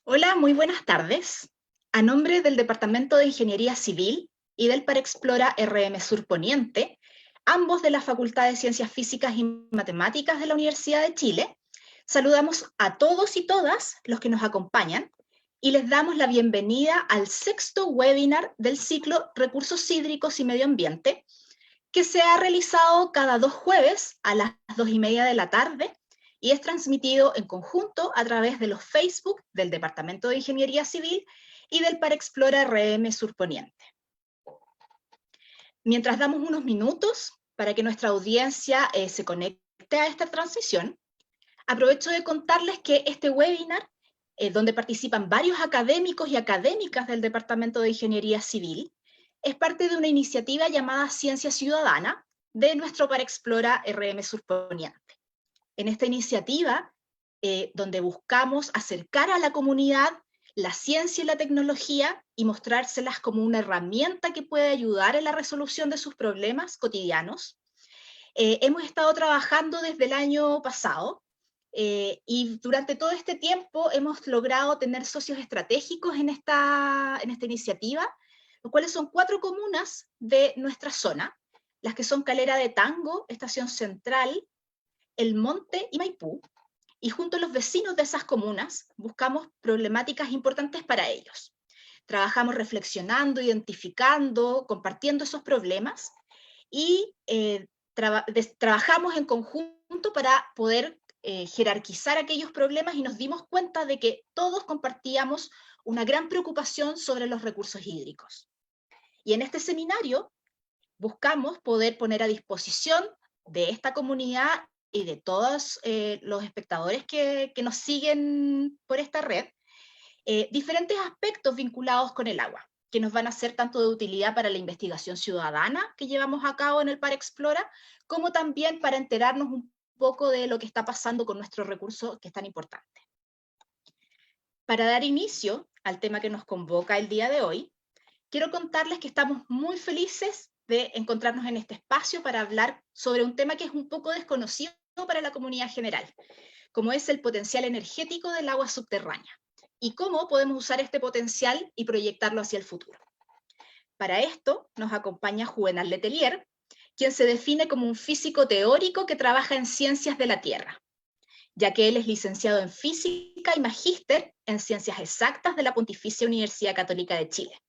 Hola, muy buenas tardes. A nombre del Departamento de Ingeniería Civil y del Parexplora RM Sur Poniente, ambos de la Facultad de Ciencias Físicas y Matemáticas de la Universidad de Chile, saludamos a todos y todas los que nos acompañan y les damos la bienvenida al sexto webinar del ciclo Recursos Hídricos y Medio Ambiente, que se ha realizado cada 2 jueves a las 2:30 de la tarde y es transmitido en conjunto a través de los Facebook del Departamento de Ingeniería Civil y del Parexplora RM Surponiente. Mientras damos unos minutos para que nuestra audiencia se conecte a esta transmisión, aprovecho de contarles que este webinar, donde participan varios académicos y académicas del Departamento de Ingeniería Civil, es parte de una iniciativa llamada Ciencia Ciudadana de nuestro Parexplora RM Surponiente. En esta iniciativa, donde buscamos acercar a la comunidad la ciencia y la tecnología y mostrárselas como una herramienta que puede ayudar en la resolución de sus problemas cotidianos, hemos estado trabajando desde el año pasado y durante todo este tiempo hemos logrado tener socios estratégicos en esta iniciativa, los cuales son 4 comunas de nuestra zona, las que son Calera de Tango, Estación Central, El Monte y Maipú, y junto a los vecinos de esas comunas buscamos problemáticas importantes para ellos. Trabajamos reflexionando, identificando, compartiendo esos problemas y trabajamos en conjunto para poder jerarquizar aquellos problemas y nos dimos cuenta de que todos compartíamos una gran preocupación sobre los recursos hídricos. Y en este seminario buscamos poder poner a disposición de esta comunidad y de todos los espectadores que nos siguen por esta red, diferentes aspectos vinculados con el agua, que nos van a ser tanto de utilidad para la investigación ciudadana que llevamos a cabo en el Parexplora, como también para enterarnos un poco de lo que está pasando con nuestro recurso que es tan importante. Para dar inicio al tema que nos convoca el día de hoy, quiero contarles que estamos muy felices de encontrarnos en este espacio para hablar sobre un tema que es un poco desconocido para la comunidad general, como es el potencial energético del agua subterránea y cómo podemos usar este potencial y proyectarlo hacia el futuro. Para esto nos acompaña Juvenal Letelier, quien se define como un físico teórico que trabaja en ciencias de la Tierra, ya que él es licenciado en física y magíster en ciencias exactas de la Pontificia Universidad Católica de Chile.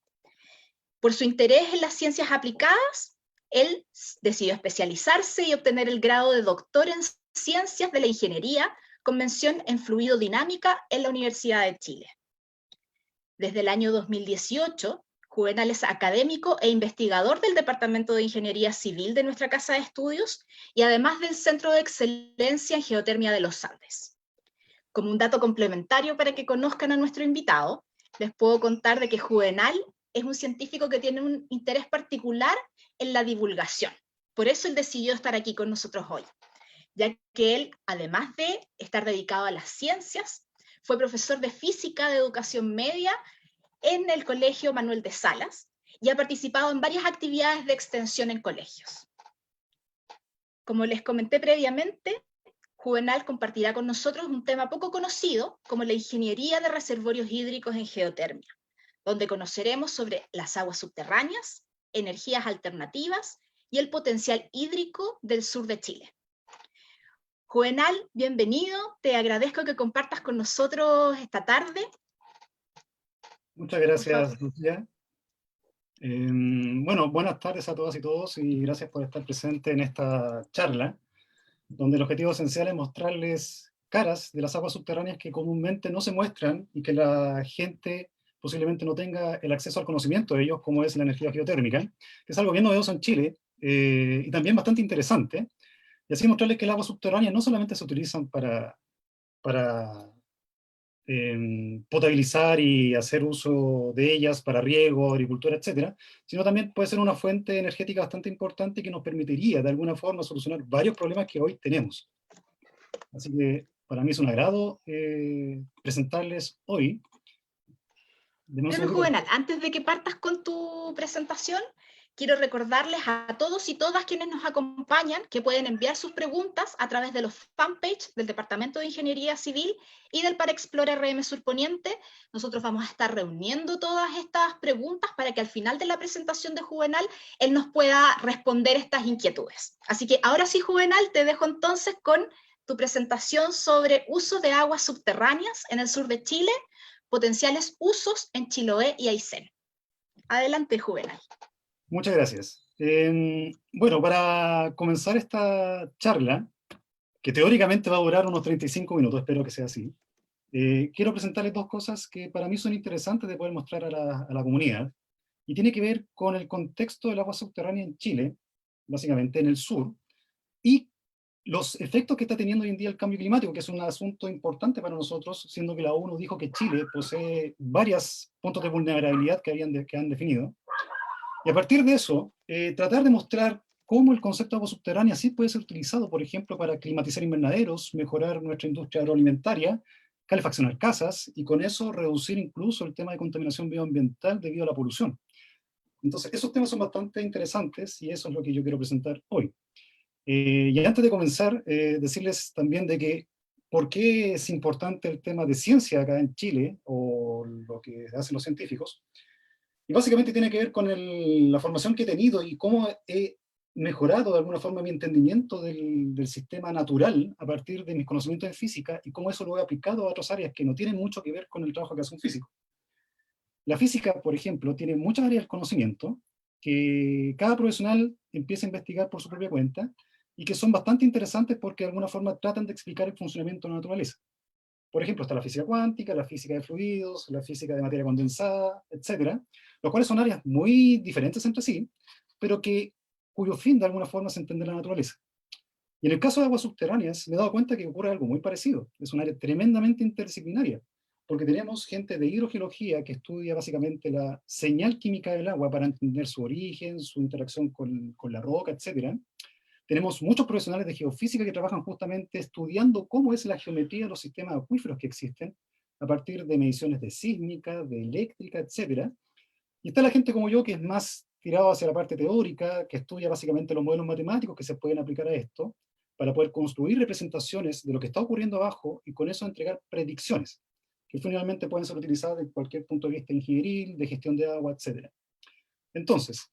Por su interés en las ciencias aplicadas, él decidió especializarse y obtener el grado de doctor en ciencias de la ingeniería con mención en fluidodinámica en la Universidad de Chile. Desde el año 2018, Juvenal es académico e investigador del Departamento de Ingeniería Civil de nuestra Casa de Estudios y además del Centro de Excelencia en Geotermia de los Andes. Como un dato complementario para que conozcan a nuestro invitado, les puedo contar de que Juvenal es un científico que tiene un interés particular en la divulgación. Por eso él decidió estar aquí con nosotros hoy, ya que él, además de estar dedicado a las ciencias, fue profesor de física de educación media en el Colegio Manuel de Salas y ha participado en varias actividades de extensión en colegios. Como les comenté previamente, Juvenal compartirá con nosotros un tema poco conocido como la ingeniería de reservorios hídricos en geotermia, donde conoceremos sobre las aguas subterráneas, energías alternativas y el potencial hídrico del sur de Chile. Juvenal, bienvenido, te agradezco que compartas con nosotros esta tarde. Muchas gracias, Lucía. Bueno, buenas tardes a todas y todos y gracias por estar presente en esta charla, donde el objetivo esencial es mostrarles caras de las aguas subterráneas que comúnmente no se muestran y que la gente posiblemente no tenga el acceso al conocimiento de ellos, como es la energía geotérmica, que es algo bien novedoso en Chile y también bastante interesante. Y así mostrarles que el agua subterránea no solamente se utilizan para potabilizar y hacer uso de ellas para riego, agricultura, etcétera, sino también puede ser una fuente energética bastante importante que nos permitiría de alguna forma solucionar varios problemas que hoy tenemos. Así que para mí es un agrado presentarles hoy. Bueno, Juvenal, antes de que partas con tu presentación, quiero recordarles a todos y todas quienes nos acompañan que pueden enviar sus preguntas a través de los fanpage del Departamento de Ingeniería Civil y del Parexplora RM Surponiente. Nosotros vamos a estar reuniendo todas estas preguntas para que al final de la presentación de Juvenal él nos pueda responder estas inquietudes. Así que ahora sí, Juvenal, te dejo entonces con tu presentación sobre uso de aguas subterráneas en el sur de Chile, potenciales usos en Chiloé y Aysén. Adelante, Juvenal. Muchas gracias. Bueno, para comenzar esta charla, que teóricamente va a durar unos 35 minutos, espero que sea así, quiero presentarles dos cosas que para mí son interesantes de poder mostrar a la comunidad, y tiene que ver con el contexto del agua subterránea en Chile, básicamente en el sur, y los efectos que está teniendo hoy en día el cambio climático, que es un asunto importante para nosotros, siendo que la ONU dijo que Chile posee varios puntos de vulnerabilidad que han definido. Y a partir de eso, tratar de mostrar cómo el concepto de agua subterránea sí puede ser utilizado, por ejemplo, para climatizar invernaderos, mejorar nuestra industria agroalimentaria, calefaccionar casas, y con eso reducir incluso el tema de contaminación medioambiental debido a la polución. Entonces, esos temas son bastante interesantes y eso es lo que yo quiero presentar hoy. Y antes de comenzar, decirles también de que por qué es importante el tema de ciencia acá en Chile, o lo que hacen los científicos. Y básicamente tiene que ver con la formación que he tenido y cómo he mejorado de alguna forma mi entendimiento del sistema natural a partir de mis conocimientos de física, y cómo eso lo he aplicado a otras áreas que no tienen mucho que ver con el trabajo que hace un físico. La física, por ejemplo, tiene muchas áreas del conocimiento que cada profesional empieza a investigar por su propia cuenta y que son bastante interesantes porque de alguna forma tratan de explicar el funcionamiento de la naturaleza. Por ejemplo, está la física cuántica, la física de fluidos, la física de materia condensada, etcétera, los cuales son áreas muy diferentes entre sí, pero cuyo fin de alguna forma es entender la naturaleza. Y en el caso de aguas subterráneas, me he dado cuenta que ocurre algo muy parecido. Es un área tremendamente interdisciplinaria, porque tenemos gente de hidrogeología que estudia básicamente la señal química del agua para entender su origen, su interacción con la roca, etcétera. Tenemos muchos profesionales de geofísica que trabajan justamente estudiando cómo es la geometría de los sistemas acuíferos que existen a partir de mediciones de sísmica, de eléctrica, etcétera. Y está la gente como yo que es más tirado hacia la parte teórica, que estudia básicamente los modelos matemáticos que se pueden aplicar a esto, para poder construir representaciones de lo que está ocurriendo abajo y con eso entregar predicciones, que finalmente pueden ser utilizadas en cualquier punto de vista ingenieril, de gestión de agua, etcétera. Entonces,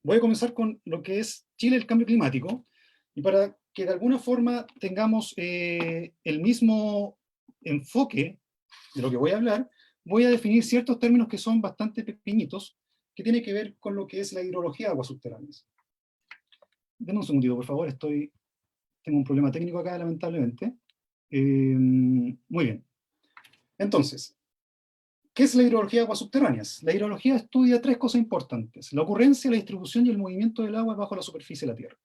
voy a comenzar con lo que es Chile, el cambio climático, y para que de alguna forma tengamos el mismo enfoque de lo que voy a hablar, voy a definir ciertos términos que son bastante pequeñitos, que tienen que ver con lo que es la hidrología de aguas subterráneas. Denme un segundito, por favor, tengo un problema técnico acá, lamentablemente. Muy bien. Entonces, ¿qué es la hidrología de aguas subterráneas? La hidrología estudia tres cosas importantes: la ocurrencia, la distribución y el movimiento del agua bajo la superficie de la Tierra.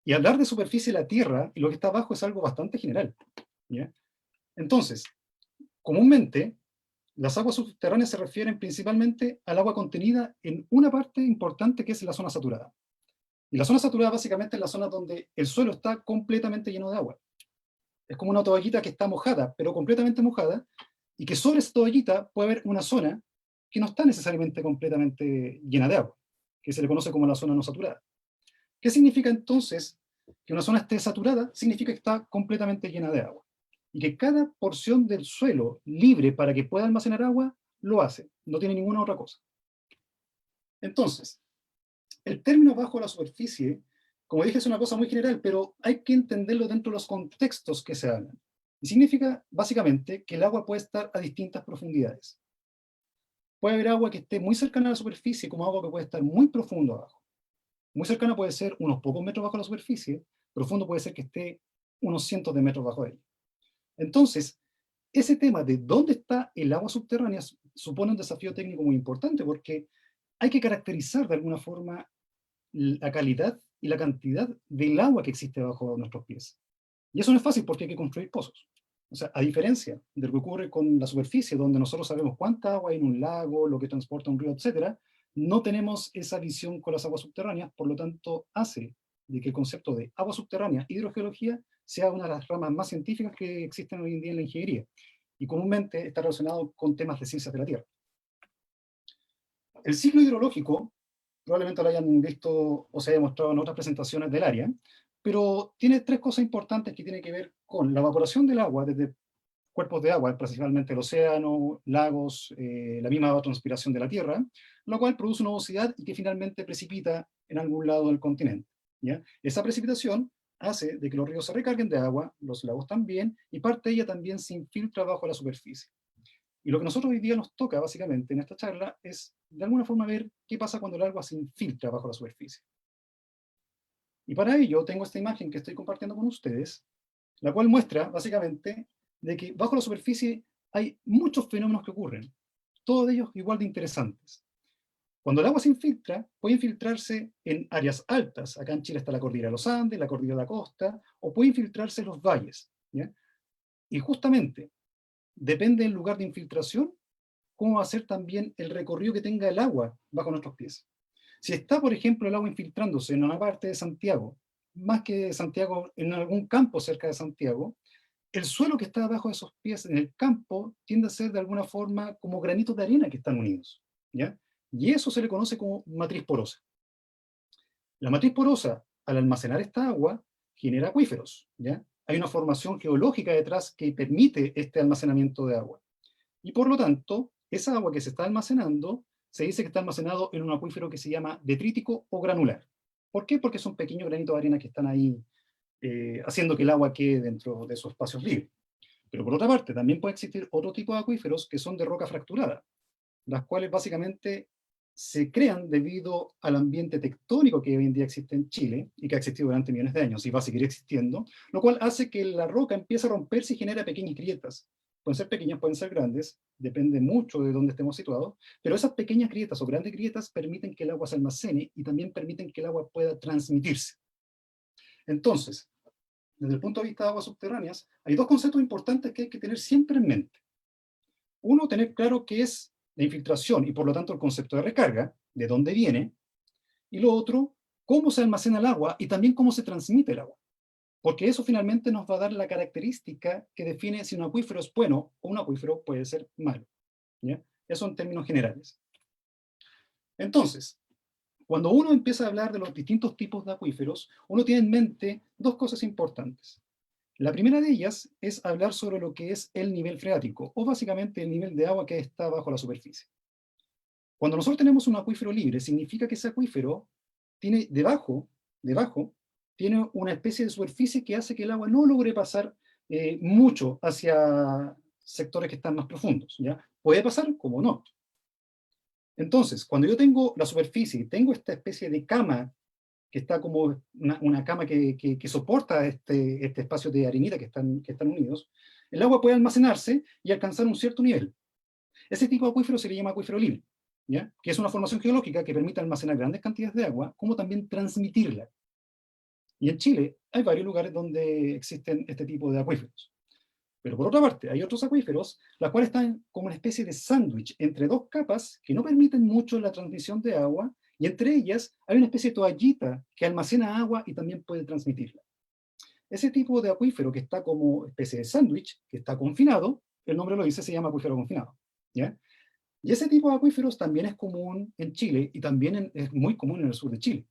Y hablar de superficie de la Tierra y lo que está abajo es algo bastante general, ¿ya? Entonces, comúnmente, las aguas subterráneas se refieren principalmente al agua contenida en una parte importante que es la zona saturada. Y la zona saturada básicamente es la zona donde el suelo está completamente lleno de agua. Es como una toallita que está mojada, pero completamente mojada, y que sobre esa toallita puede haber una zona que no está necesariamente completamente llena de agua, que se le conoce como la zona no saturada. ¿Qué significa entonces que una zona esté saturada? Significa que está completamente llena de agua, y que cada porción del suelo libre para que pueda almacenar agua lo hace, no tiene ninguna otra cosa. Entonces, el término bajo la superficie, como dije, es una cosa muy general, pero hay que entenderlo dentro de los contextos que se hablan. Y significa, básicamente, que el agua puede estar a distintas profundidades. Puede haber agua que esté muy cercana a la superficie, como agua que puede estar muy profundo abajo. Muy cercana puede ser unos pocos metros bajo la superficie, profundo puede ser que esté unos cientos de metros bajo ella. Entonces, ese tema de dónde está el agua subterránea supone un desafío técnico muy importante, porque hay que caracterizar de alguna forma la calidad y la cantidad del agua que existe bajo nuestros pies. Y eso no es fácil porque hay que construir pozos. O sea, a diferencia de lo que ocurre con la superficie, donde nosotros sabemos cuánta agua hay en un lago, lo que transporta un río, etcétera, no tenemos esa visión con las aguas subterráneas, por lo tanto hace de que el concepto de agua subterránea, hidrogeología, sea una de las ramas más científicas que existen hoy en día en la ingeniería, y comúnmente está relacionado con temas de ciencias de la Tierra. El ciclo hidrológico probablemente lo hayan visto o se haya mostrado en otras presentaciones del área, pero tiene tres cosas importantes que tienen que ver con la evaporación del agua desde cuerpos de agua, principalmente el océano, lagos, la misma evapotranspiración de la Tierra, lo cual produce nubosidad y que finalmente precipita en algún lado del continente. ¿Ya? Esa precipitación hace de que los ríos se recarguen de agua, los lagos también, y parte de ella también se infiltra bajo la superficie. Y lo que nosotros hoy día nos toca, básicamente, en esta charla, es de alguna forma ver qué pasa cuando el agua se infiltra bajo la superficie. Y para ello tengo esta imagen que estoy compartiendo con ustedes, la cual muestra, básicamente, de que bajo la superficie hay muchos fenómenos que ocurren, todos ellos igual de interesantes. Cuando el agua se infiltra, puede infiltrarse en áreas altas. Acá en Chile está la cordillera de los Andes, la cordillera de la costa, o puede infiltrarse en los valles. ¿Ya? Y justamente, depende del lugar de infiltración, cómo va a ser también el recorrido que tenga el agua bajo nuestros pies. Si está, por ejemplo, el agua infiltrándose en una parte de Santiago, más que Santiago, en algún campo cerca de Santiago, el suelo que está debajo de esos pies en el campo tiende a ser de alguna forma como granitos de arena que están unidos. ¿Ya? Y eso se le conoce como matriz porosa. La matriz porosa, al almacenar esta agua, genera acuíferos. ¿Ya? Hay una formación geológica detrás que permite este almacenamiento de agua. Y por lo tanto, esa agua que se está almacenando, se dice que está almacenado en un acuífero que se llama detrítico o granular. ¿Por qué? Porque son pequeños granitos de arena que están ahí haciendo que el agua quede dentro de esos espacios libres. Pero por otra parte, también puede existir otro tipo de acuíferos que son de roca fracturada, las cuales básicamente se crean debido al ambiente tectónico que hoy en día existe en Chile y que ha existido durante millones de años y va a seguir existiendo, lo cual hace que la roca empiece a romperse y genera pequeñas grietas. Pueden ser pequeñas, pueden ser grandes, depende mucho de dónde estemos situados, pero esas pequeñas grietas o grandes grietas permiten que el agua se almacene y también permiten que el agua pueda transmitirse. Entonces, desde el punto de vista de aguas subterráneas, hay dos conceptos importantes que hay que tener siempre en mente. Uno, tener claro qué es la infiltración y por lo tanto el concepto de recarga, de dónde viene, y lo otro, cómo se almacena el agua y también cómo se transmite el agua. Porque eso finalmente nos va a dar la característica que define si un acuífero es bueno o un acuífero puede ser malo. ¿Ya? Eso en términos generales. Entonces, cuando uno empieza a hablar de los distintos tipos de acuíferos, uno tiene en mente dos cosas importantes. La primera de ellas es hablar sobre lo que es el nivel freático, o básicamente el nivel de agua que está bajo la superficie. Cuando nosotros tenemos un acuífero libre, significa que ese acuífero tiene debajo, tiene una especie de superficie que hace que el agua no logre pasar mucho hacia sectores que están más profundos. ¿Ya? Puede pasar, como no. Entonces, cuando yo tengo la superficie y tengo esta especie de cama que está como una cama que soporta este espacio de arenita que están unidos, el agua puede almacenarse y alcanzar un cierto nivel. Ese tipo de acuífero se le llama acuífero libre, ¿ya? Que es una formación geológica que permite almacenar grandes cantidades de agua, como también transmitirla. Y en Chile hay varios lugares donde existen este tipo de acuíferos. Pero por otra parte, hay otros acuíferos, los cuales están como una especie de sándwich entre dos capas que no permiten mucho la transmisión de agua, y entre ellas hay una especie de toallita que almacena agua y también puede transmitirla. Ese tipo de acuífero que está como especie de sándwich, que está confinado, el nombre lo dice, se llama acuífero confinado. ¿Ya? Y ese tipo de acuíferos también es común en Chile y también es muy común en el sur de Chile.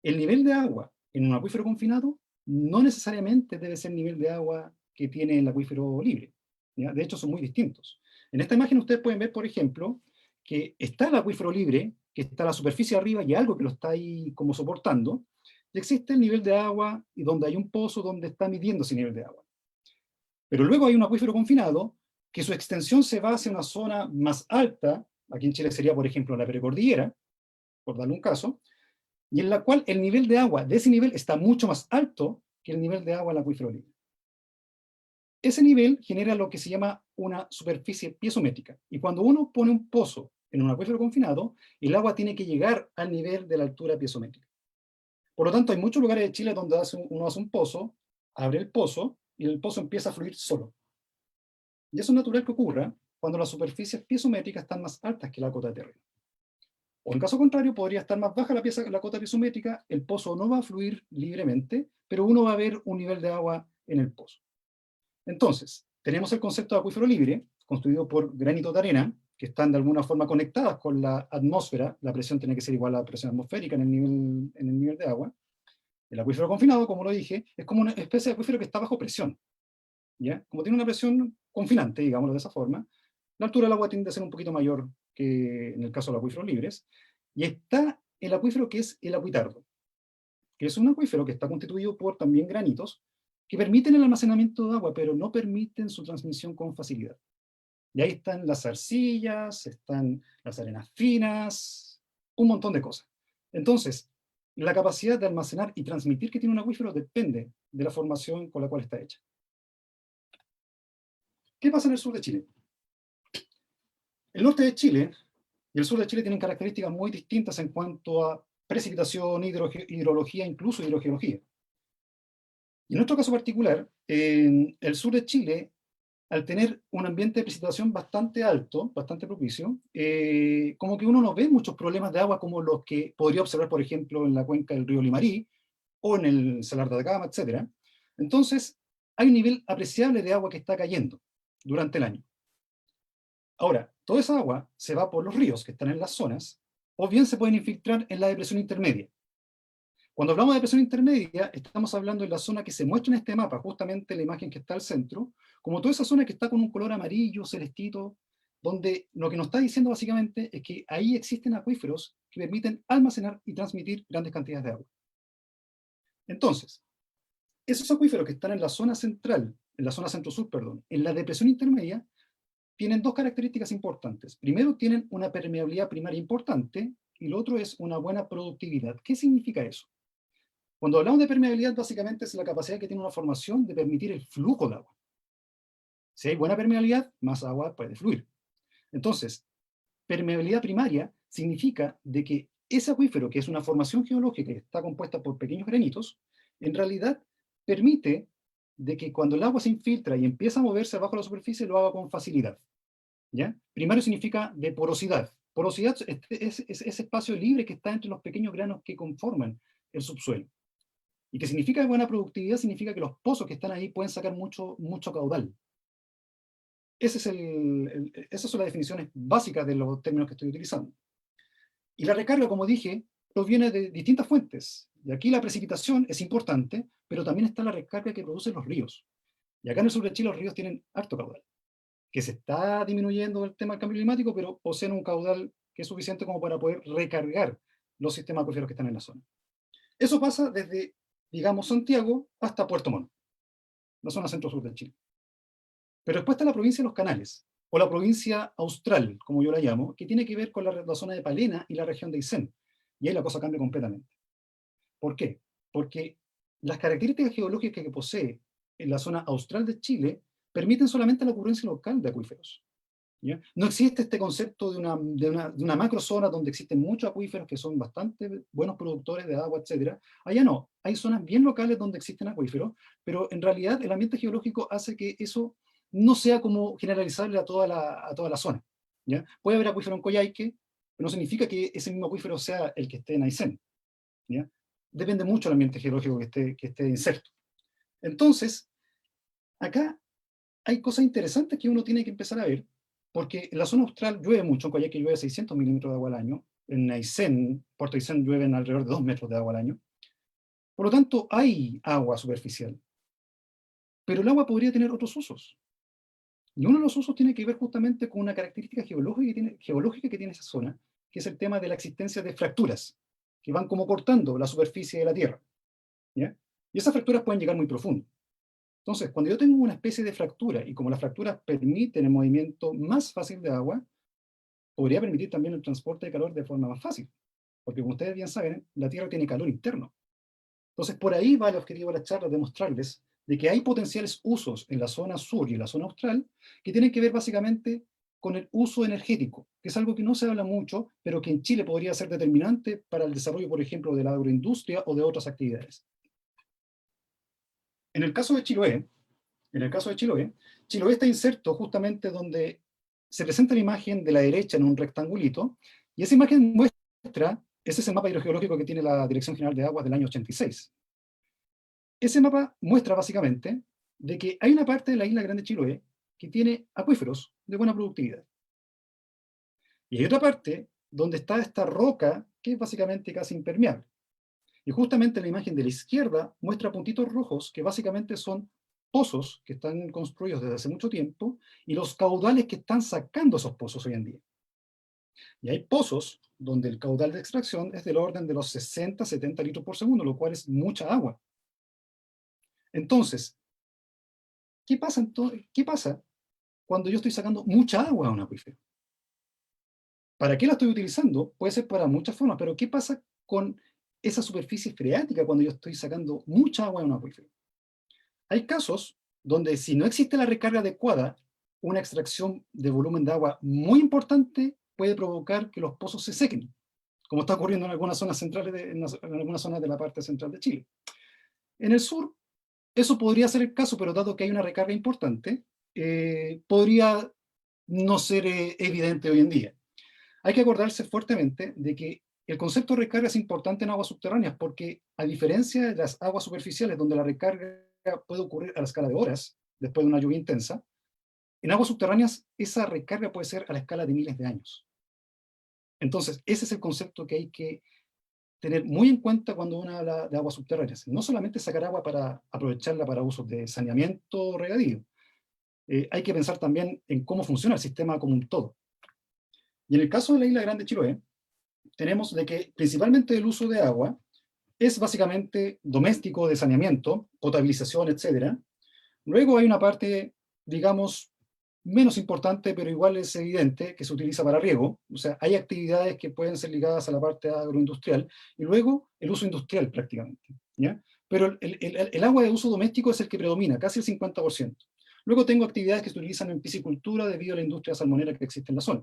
El nivel de agua en un acuífero confinado no necesariamente debe ser el nivel de agua que tiene el acuífero libre. ¿Ya? De hecho, son muy distintos. En esta imagen ustedes pueden ver, por ejemplo, que está el acuífero libre, que está la superficie arriba y algo que lo está ahí como soportando, y existe el nivel de agua y donde hay un pozo donde está midiendo ese nivel de agua. Pero luego hay un acuífero confinado que su extensión se va hacia una zona más alta, aquí en Chile sería, por ejemplo, la precordillera, por darle un caso, y en la cual el nivel de agua de ese nivel está mucho más alto que el nivel de agua del acuífero libre. Ese nivel genera lo que se llama una superficie piezométrica, y cuando uno pone un pozo en un acuífero confinado, el agua tiene que llegar al nivel de la altura piezométrica. Por lo tanto, hay muchos lugares de Chile donde uno hace un pozo, abre el pozo, y el pozo empieza a fluir solo. Y eso es natural que ocurra cuando las superficies piezométricas están más altas que la cota de terreno. O en caso contrario, podría estar más baja la cota piezométrica, el pozo no va a fluir libremente, pero uno va a ver un nivel de agua en el pozo. Entonces, tenemos el concepto de acuífero libre, construido por granito de arena, que están de alguna forma conectadas con la atmósfera, la presión tiene que ser igual a la presión atmosférica en el nivel de agua. El acuífero confinado, como lo dije, es como una especie de acuífero que está bajo presión, ¿ya? Como tiene una presión confinante, digámoslo de esa forma, la altura del agua tiende a ser un poquito mayor que en el caso de los acuíferos libres, y está el acuífero que es el acuitardo, que es un acuífero que está constituido por también granitos, que permiten el almacenamiento de agua, pero no permiten su transmisión con facilidad. Y ahí están las arcillas, están las arenas finas, un montón de cosas. Entonces, la capacidad de almacenar y transmitir que tiene un acuífero depende de la formación con la cual está hecha. ¿Qué pasa en el sur de Chile? El norte de Chile y el sur de Chile tienen características muy distintas en cuanto a precipitación, hidrología, incluso hidrogeología. Y en nuestro caso particular, en el sur de Chile, al tener un ambiente de precipitación bastante alto, bastante propicio, como que uno no ve muchos problemas de agua como los que podría observar, por ejemplo, en la cuenca del río Limarí o en el Salar de Atacama, etc. Entonces, hay un nivel apreciable de agua que está cayendo durante el año. Ahora, toda esa agua se va por los ríos que están en las zonas, o bien se pueden infiltrar en la depresión intermedia. Cuando hablamos de depresión intermedia, estamos hablando de la zona que se muestra en este mapa, justamente la imagen que está al centro, como toda esa zona que está con un color amarillo, celestito, donde lo que nos está diciendo básicamente es que ahí existen acuíferos que permiten almacenar y transmitir grandes cantidades de agua. Entonces, esos acuíferos que están en la zona central, en la zona centro-sur, perdón, en la depresión intermedia, tienen dos características importantes. Primero, tienen una permeabilidad primaria importante y lo otro es una buena productividad. ¿Qué significa eso? Cuando hablamos de permeabilidad, básicamente es la capacidad que tiene una formación de permitir el flujo de agua. Si hay buena permeabilidad, más agua puede fluir. Entonces, permeabilidad primaria significa de que ese acuífero, que es una formación geológica que está compuesta por pequeños granitos, en realidad permite de que cuando el agua se infiltra y empieza a moverse bajo la superficie, lo haga con facilidad. ¿Ya? Primario significa de porosidad. Porosidad es ese espacio libre que está entre los pequeños granos que conforman el subsuelo. Y que significa buena productividad, significa que los pozos que están ahí pueden sacar mucho, mucho caudal. Esas son las definiciones básicas de los términos que estoy utilizando. Y la recarga, como dije, proviene de distintas fuentes. Y aquí la precipitación es importante, pero también está la recarga que producen los ríos. Y acá en el sur de Chile los ríos tienen harto caudal, que se está disminuyendo el tema del cambio climático, pero poseen un caudal que es suficiente como para poder recargar los sistemas acuíferos que están en la zona. Eso pasa desde, digamos, Santiago hasta Puerto Montt, la zona centro-sur de Chile. Pero después está la provincia de los Canales, o la provincia austral, como yo la llamo, que tiene que ver con la zona de Palena y la región de Aysén. Y ahí la cosa cambia completamente. ¿Por qué? Porque las características geológicas que posee en la zona austral de Chile permiten solamente la ocurrencia local de acuíferos. ¿Ya? No existe este concepto de una macrozona donde existen muchos acuíferos que son bastante buenos productores de agua, etc. Allá no, hay zonas bien locales donde existen acuíferos, pero en realidad el ambiente geológico hace que eso no sea como generalizable a toda la zona. ¿Ya? Puede haber acuífero en Coyhaique, pero no significa que ese mismo acuífero sea el que esté en Aysén. ¿Ya? Depende mucho del ambiente geológico que esté inserto. Entonces, acá hay cosas interesantes que uno tiene que empezar a ver, porque en la zona austral llueve mucho, en Coyhaique llueve 600 milímetros de agua al año, en Aysén, Puerto Aysén llueven alrededor de 2 metros de agua al año. Por lo tanto, hay agua superficial, pero el agua podría tener otros usos. Y uno de los usos tiene que ver justamente con una característica geológica que tiene esa zona, que es el tema de la existencia de fracturas, que van como cortando la superficie de la Tierra. ¿Ya? Y esas fracturas pueden llegar muy profundo. Entonces, cuando yo tengo una especie de fractura, y como las fracturas permiten el movimiento más fácil de agua, podría permitir también el transporte de calor de forma más fácil. Porque como ustedes bien saben, la Tierra tiene calor interno. Entonces, por ahí va el objetivo de la charla, de mostrarles de que hay potenciales usos en la zona sur y en la zona austral que tienen que ver básicamente con el uso energético, que es algo que no se habla mucho, pero que en Chile podría ser determinante para el desarrollo, por ejemplo, de la agroindustria o de otras actividades. En el caso de Chiloé, Chiloé está inserto justamente donde se presenta la imagen de la derecha en un rectangulito, y esa imagen muestra, ese es el mapa hidrogeológico que tiene la Dirección General de Aguas del año 86. Ese mapa muestra básicamente de que hay una parte de la isla Grande Chiloé que tiene acuíferos de buena productividad. Y hay otra parte donde está esta roca que es básicamente casi impermeable. Y justamente la imagen de la izquierda muestra puntitos rojos que básicamente son pozos que están construidos desde hace mucho tiempo y los caudales que están sacando esos pozos hoy en día. Y hay pozos donde el caudal de extracción es del orden de los 60, 70 litros por segundo, lo cual es mucha agua. Entonces, ¿qué pasa cuando yo estoy sacando mucha agua a un acuífero? ¿Para qué la estoy utilizando? Puede ser para muchas formas, pero ¿qué pasa con esa superficie freática cuando yo estoy sacando mucha agua de un acuífero? Hay casos donde si no existe la recarga adecuada, una extracción de volumen de agua muy importante puede provocar que los pozos se sequen, como está ocurriendo en algunas zonas centrales, en algunas zonas de la parte central de Chile. En el sur, eso podría ser el caso, pero dado que hay una recarga importante, podría no ser evidente hoy en día. Hay que acordarse fuertemente de que el concepto de recarga es importante en aguas subterráneas porque, a diferencia de las aguas superficiales, donde la recarga puede ocurrir a la escala de horas, después de una lluvia intensa, en aguas subterráneas esa recarga puede ser a la escala de miles de años. Entonces, ese es el concepto que hay que tener muy en cuenta cuando uno habla de aguas subterráneas. No solamente sacar agua para aprovecharla para usos de saneamiento o regadío, hay que pensar también en cómo funciona el sistema como un todo. Y en el caso de la isla Grande Chiloé, tenemos de que principalmente el uso de agua es básicamente doméstico, de saneamiento, potabilización, etcétera. Luego hay una parte, digamos, menos importante, pero igual es evidente, que se utiliza para riego. O sea, hay actividades que pueden ser ligadas a la parte agroindustrial. Y luego el uso industrial prácticamente, ¿ya? Pero el agua de uso doméstico es el que predomina, casi el 50%. Luego tengo actividades que se utilizan en piscicultura debido a la industria salmonera que existe en la zona.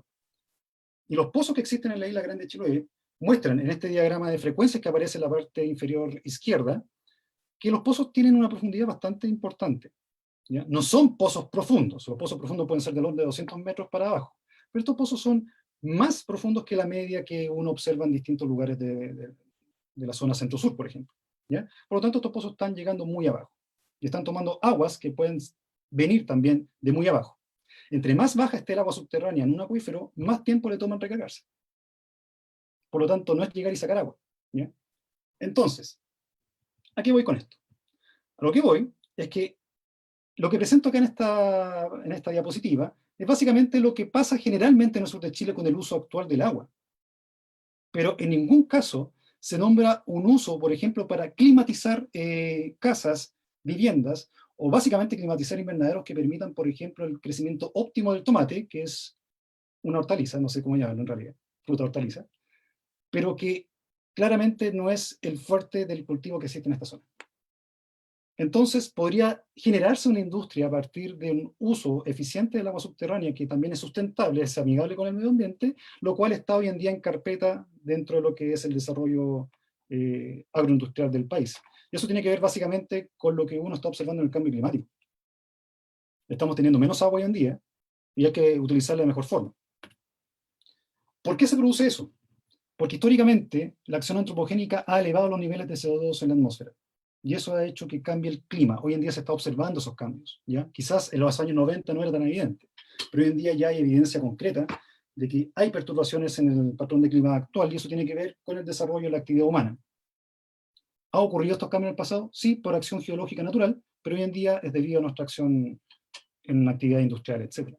Y los pozos que existen en la isla Grande de Chiloé muestran en este diagrama de frecuencias que aparece en la parte inferior izquierda que los pozos tienen una profundidad bastante importante. ¿Ya? No son pozos profundos, los pozos profundos pueden ser del orden de 200 metros para abajo, pero estos pozos son más profundos que la media que uno observa en distintos lugares de la zona centro-sur, por ejemplo. ¿Ya? Por lo tanto, estos pozos están llegando muy abajo y están tomando aguas que pueden venir también de muy abajo. Entre más baja esté el agua subterránea en un acuífero, más tiempo le toma en recargarse. Por lo tanto, no es llegar y sacar agua. ¿Ya? Entonces, ¿a qué voy con esto? A lo que voy es que lo que presento acá en esta diapositiva es básicamente lo que pasa generalmente en el sur de Chile con el uso actual del agua. Pero en ningún caso se nombra un uso, por ejemplo, para climatizar casas, viviendas, o básicamente climatizar invernaderos que permitan, por ejemplo, el crecimiento óptimo del tomate, que es una hortaliza, no sé cómo llamarlo en realidad, fruta hortaliza, pero que claramente no es el fuerte del cultivo que existe en esta zona. Entonces, podría generarse una industria a partir de un uso eficiente del agua subterránea, que también es sustentable, es amigable con el medio ambiente, lo cual está hoy en día en carpeta dentro de lo que es el desarrollo agroindustrial del país. Y eso tiene que ver básicamente con lo que uno está observando en el cambio climático. Estamos teniendo menos agua hoy en día y hay que utilizarla de mejor forma. ¿Por qué se produce eso? Porque históricamente la acción antropogénica ha elevado los niveles de CO2 en la atmósfera. Y eso ha hecho que cambie el clima. Hoy en día se está observando esos cambios. ¿Ya? Quizás en los años 90 no era tan evidente, pero hoy en día ya hay evidencia concreta de que hay perturbaciones en el patrón de clima actual y eso tiene que ver con el desarrollo de la actividad humana. ¿Ha ocurrido estos cambios en el pasado? Sí, por acción geológica natural, pero hoy en día es debido a nuestra acción en actividad industrial, etc.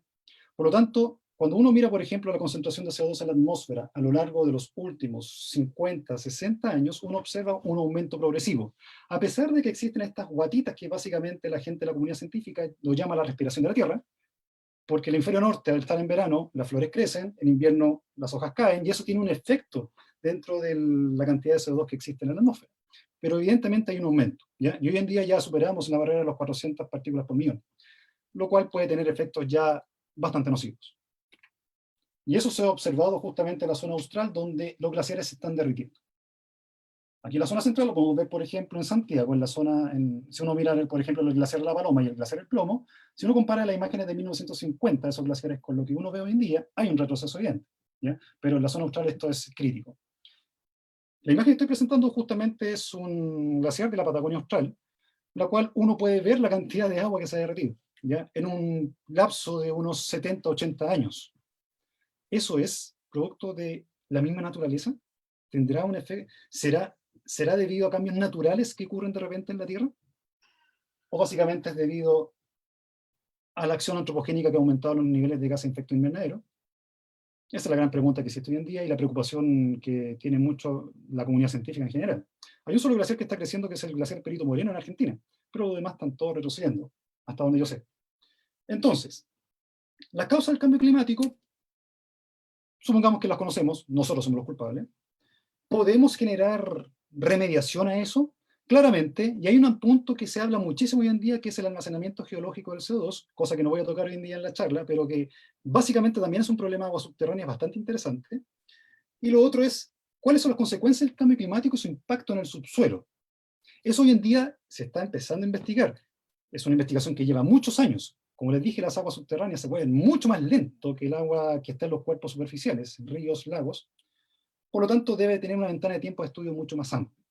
Por lo tanto, cuando uno mira, por ejemplo, la concentración de CO2 en la atmósfera a lo largo de los últimos 50, 60 años, uno observa un aumento progresivo. A pesar de que existen estas guatitas que básicamente la gente de la comunidad científica lo llama la respiración de la Tierra, porque el hemisferio norte, al estar en verano, las flores crecen, en invierno las hojas caen, y eso tiene un efecto dentro de la cantidad de CO2 que existe en la atmósfera. Pero evidentemente hay un aumento, ¿ya? Y hoy en día ya superamos la barrera de los 400 partículas por millón, lo cual puede tener efectos ya bastante nocivos. Y eso se ha observado justamente en la zona austral, donde los glaciares se están derritiendo. Aquí en la zona central lo podemos ver, por ejemplo, en Santiago, en la zona, si uno mira, por ejemplo, el glaciar La Paloma y el glaciar El Plomo, si uno compara las imágenes de 1950, esos glaciares, con lo que uno ve hoy en día, hay un retroceso evidente, ¿ya? Pero en la zona austral esto es crítico. La imagen que estoy presentando justamente es un glaciar de la Patagonia Austral, la cual uno puede ver la cantidad de agua que se ha derretido, ¿ya? En un lapso de unos 70, 80 años. Eso es producto de la misma naturaleza? ¿Tendrá un efecto? ¿Será debido a cambios naturales que ocurren de repente en la Tierra? ¿O básicamente es debido a la acción antropogénica que ha aumentado los niveles de gases de efecto invernadero? Esa es la gran pregunta que existe hoy en día y la preocupación que tiene mucho la comunidad científica en general. Hay un solo glaciar que está creciendo, que es el glaciar Perito Moreno en Argentina, pero los demás están todos retrocediendo, hasta donde yo sé. Entonces, las causas del cambio climático, supongamos que las conocemos, nosotros somos los culpables. ¿Podemos generar remediación a eso? Claramente, y hay un punto que se habla muchísimo hoy en día, que es el almacenamiento geológico del CO2, cosa que no voy a tocar hoy en día en la charla, pero que básicamente también es un problema de aguas subterráneas bastante interesante. Y lo otro es, ¿cuáles son las consecuencias del cambio climático y su impacto en el subsuelo? Eso hoy en día se está empezando a investigar. Es una investigación que lleva muchos años. Como les dije, las aguas subterráneas se mueven mucho más lento que el agua que está en los cuerpos superficiales, ríos, lagos. Por lo tanto, debe tener una ventana de tiempo de estudio mucho más amplia.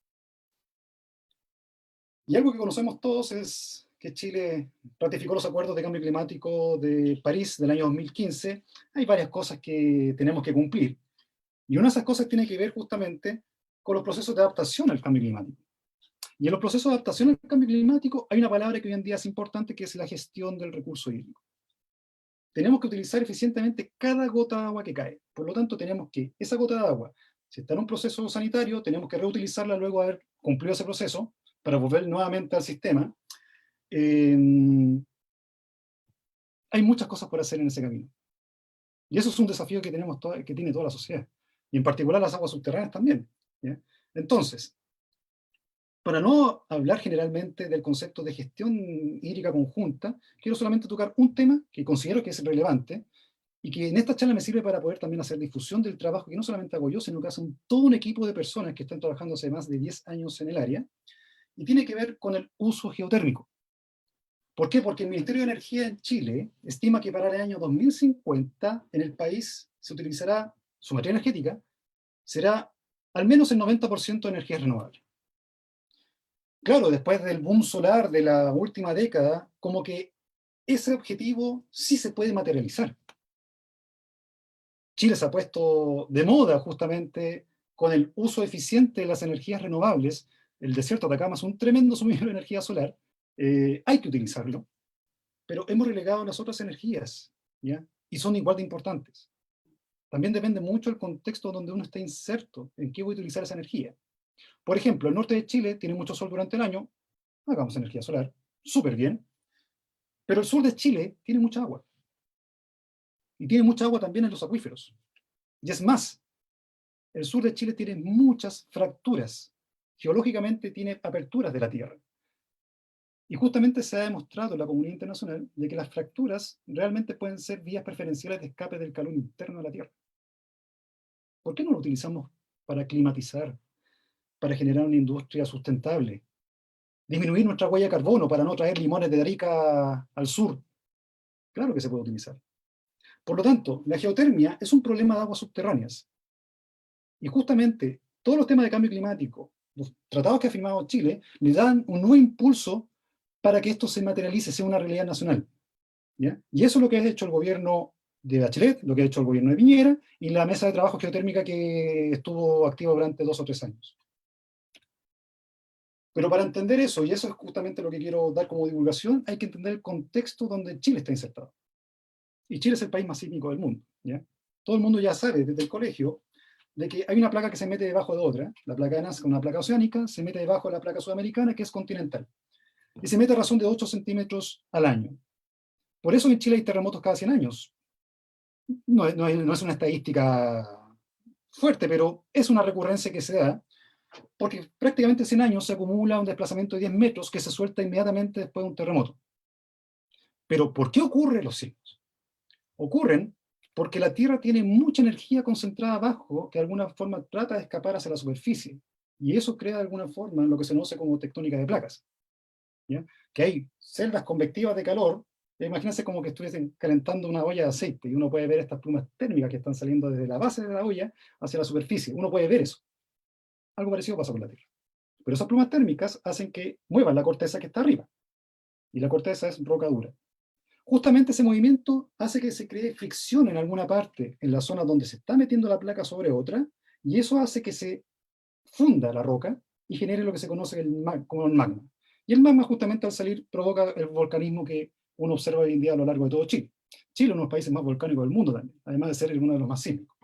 Y algo que conocemos todos es que Chile ratificó los acuerdos de cambio climático de París del año 2015. Hay varias cosas que tenemos que cumplir. Y una de esas cosas tiene que ver justamente con los procesos de adaptación al cambio climático. Y en los procesos de adaptación al cambio climático hay una palabra que hoy en día es importante, que es la gestión del recurso hídrico. Tenemos que utilizar eficientemente cada gota de agua que cae. Por lo tanto, tenemos que esa gota de agua, si está en un proceso sanitario, tenemos que reutilizarla luego de haber cumplido ese proceso para volver nuevamente al sistema. Eh, Hay muchas cosas por hacer en ese camino. Y eso es un desafío que, que tiene toda la sociedad. Y en particular las aguas subterráneas también. ¿Ya? Entonces, para no hablar generalmente del concepto de gestión hídrica conjunta, quiero solamente tocar un tema que considero que es relevante y que en esta charla me sirve para poder también hacer difusión del trabajo que no solamente hago yo, sino que hace todo un equipo de personas que están trabajando hace más de 10 años en el área, y tiene que ver con el uso geotérmico. ¿Por qué? Porque el Ministerio de Energía en Chile estima que para el año 2050 en el país se utilizará, su materia energética será al menos el 90% de energías renovables. Claro, después del boom solar de la última década, como que ese objetivo sí se puede materializar. Chile se ha puesto de moda justamente con el uso eficiente de las energías renovables. El desierto de Atacama es un tremendo suministro de energía solar. Hay que utilizarlo, pero hemos relegado las otras energías, ¿ya? Y son igual de importantes. También depende mucho del contexto donde uno está inserto, en qué voy a utilizar esa energía. Por ejemplo, el norte de Chile tiene mucho sol durante el año, hagamos energía solar, súper bien, pero el sur de Chile tiene mucha agua. Y tiene mucha agua también en los acuíferos. Y es más, el sur de Chile tiene muchas fracturas. Geológicamente tiene aperturas de la Tierra. Y justamente se ha demostrado en la comunidad internacional de que las fracturas realmente pueden ser vías preferenciales de escape del calor interno de la Tierra. ¿Por qué no lo utilizamos para climatizar, para generar una industria sustentable, disminuir nuestra huella de carbono para no traer limones de Arica al sur? Claro que se puede utilizar. Por lo tanto, la geotermia es un problema de aguas subterráneas. Y justamente todos los temas de cambio climático, los tratados que ha firmado Chile, le dan un nuevo impulso para que esto se materialice, sea una realidad nacional. ¿Ya? Y eso es lo que ha hecho el gobierno de Bachelet, lo que ha hecho el gobierno de Piñera y la mesa de trabajo geotérmica que estuvo activa durante 2 o 3 años. Pero para entender eso, y eso es justamente lo que quiero dar como divulgación, hay que entender el contexto donde Chile está insertado. Y Chile es el país más sísmico del mundo. ¿Ya? Todo el mundo ya sabe desde el colegio de que hay una placa que se mete debajo de otra. La placa de Nazca, una placa oceánica, se mete debajo de la placa sudamericana, que es continental. Y se mete a razón de 8 centímetros al año. Por eso en Chile hay terremotos cada 100 años. No es una estadística fuerte, pero es una recurrencia que se da, porque prácticamente en 100 años se acumula un desplazamiento de 10 metros que se suelta inmediatamente después de un terremoto. Pero ¿por qué ocurren los sismos? Ocurren porque la Tierra tiene mucha energía concentrada abajo que de alguna forma trata de escapar hacia la superficie. Y eso crea de alguna forma lo que se conoce como tectónica de placas. ¿Ya? Que hay celdas convectivas de calor. Imagínense como que estuviesen calentando una olla de aceite y uno puede ver estas plumas térmicas que están saliendo desde la base de la olla hacia la superficie. Uno puede ver eso. Algo parecido pasa con la Tierra. Pero esas plumas térmicas hacen que muevan la corteza que está arriba. Y la corteza es roca dura. Justamente ese movimiento hace que se cree fricción en alguna parte, en la zona donde se está metiendo la placa sobre otra, y eso hace que se funda la roca y genere lo que se conoce como el magma. Y el magma justamente al salir provoca el volcanismo que uno observa hoy en día a lo largo de todo Chile. Chile es uno de los países más volcánicos del mundo también, además de ser uno de los más sísmicos.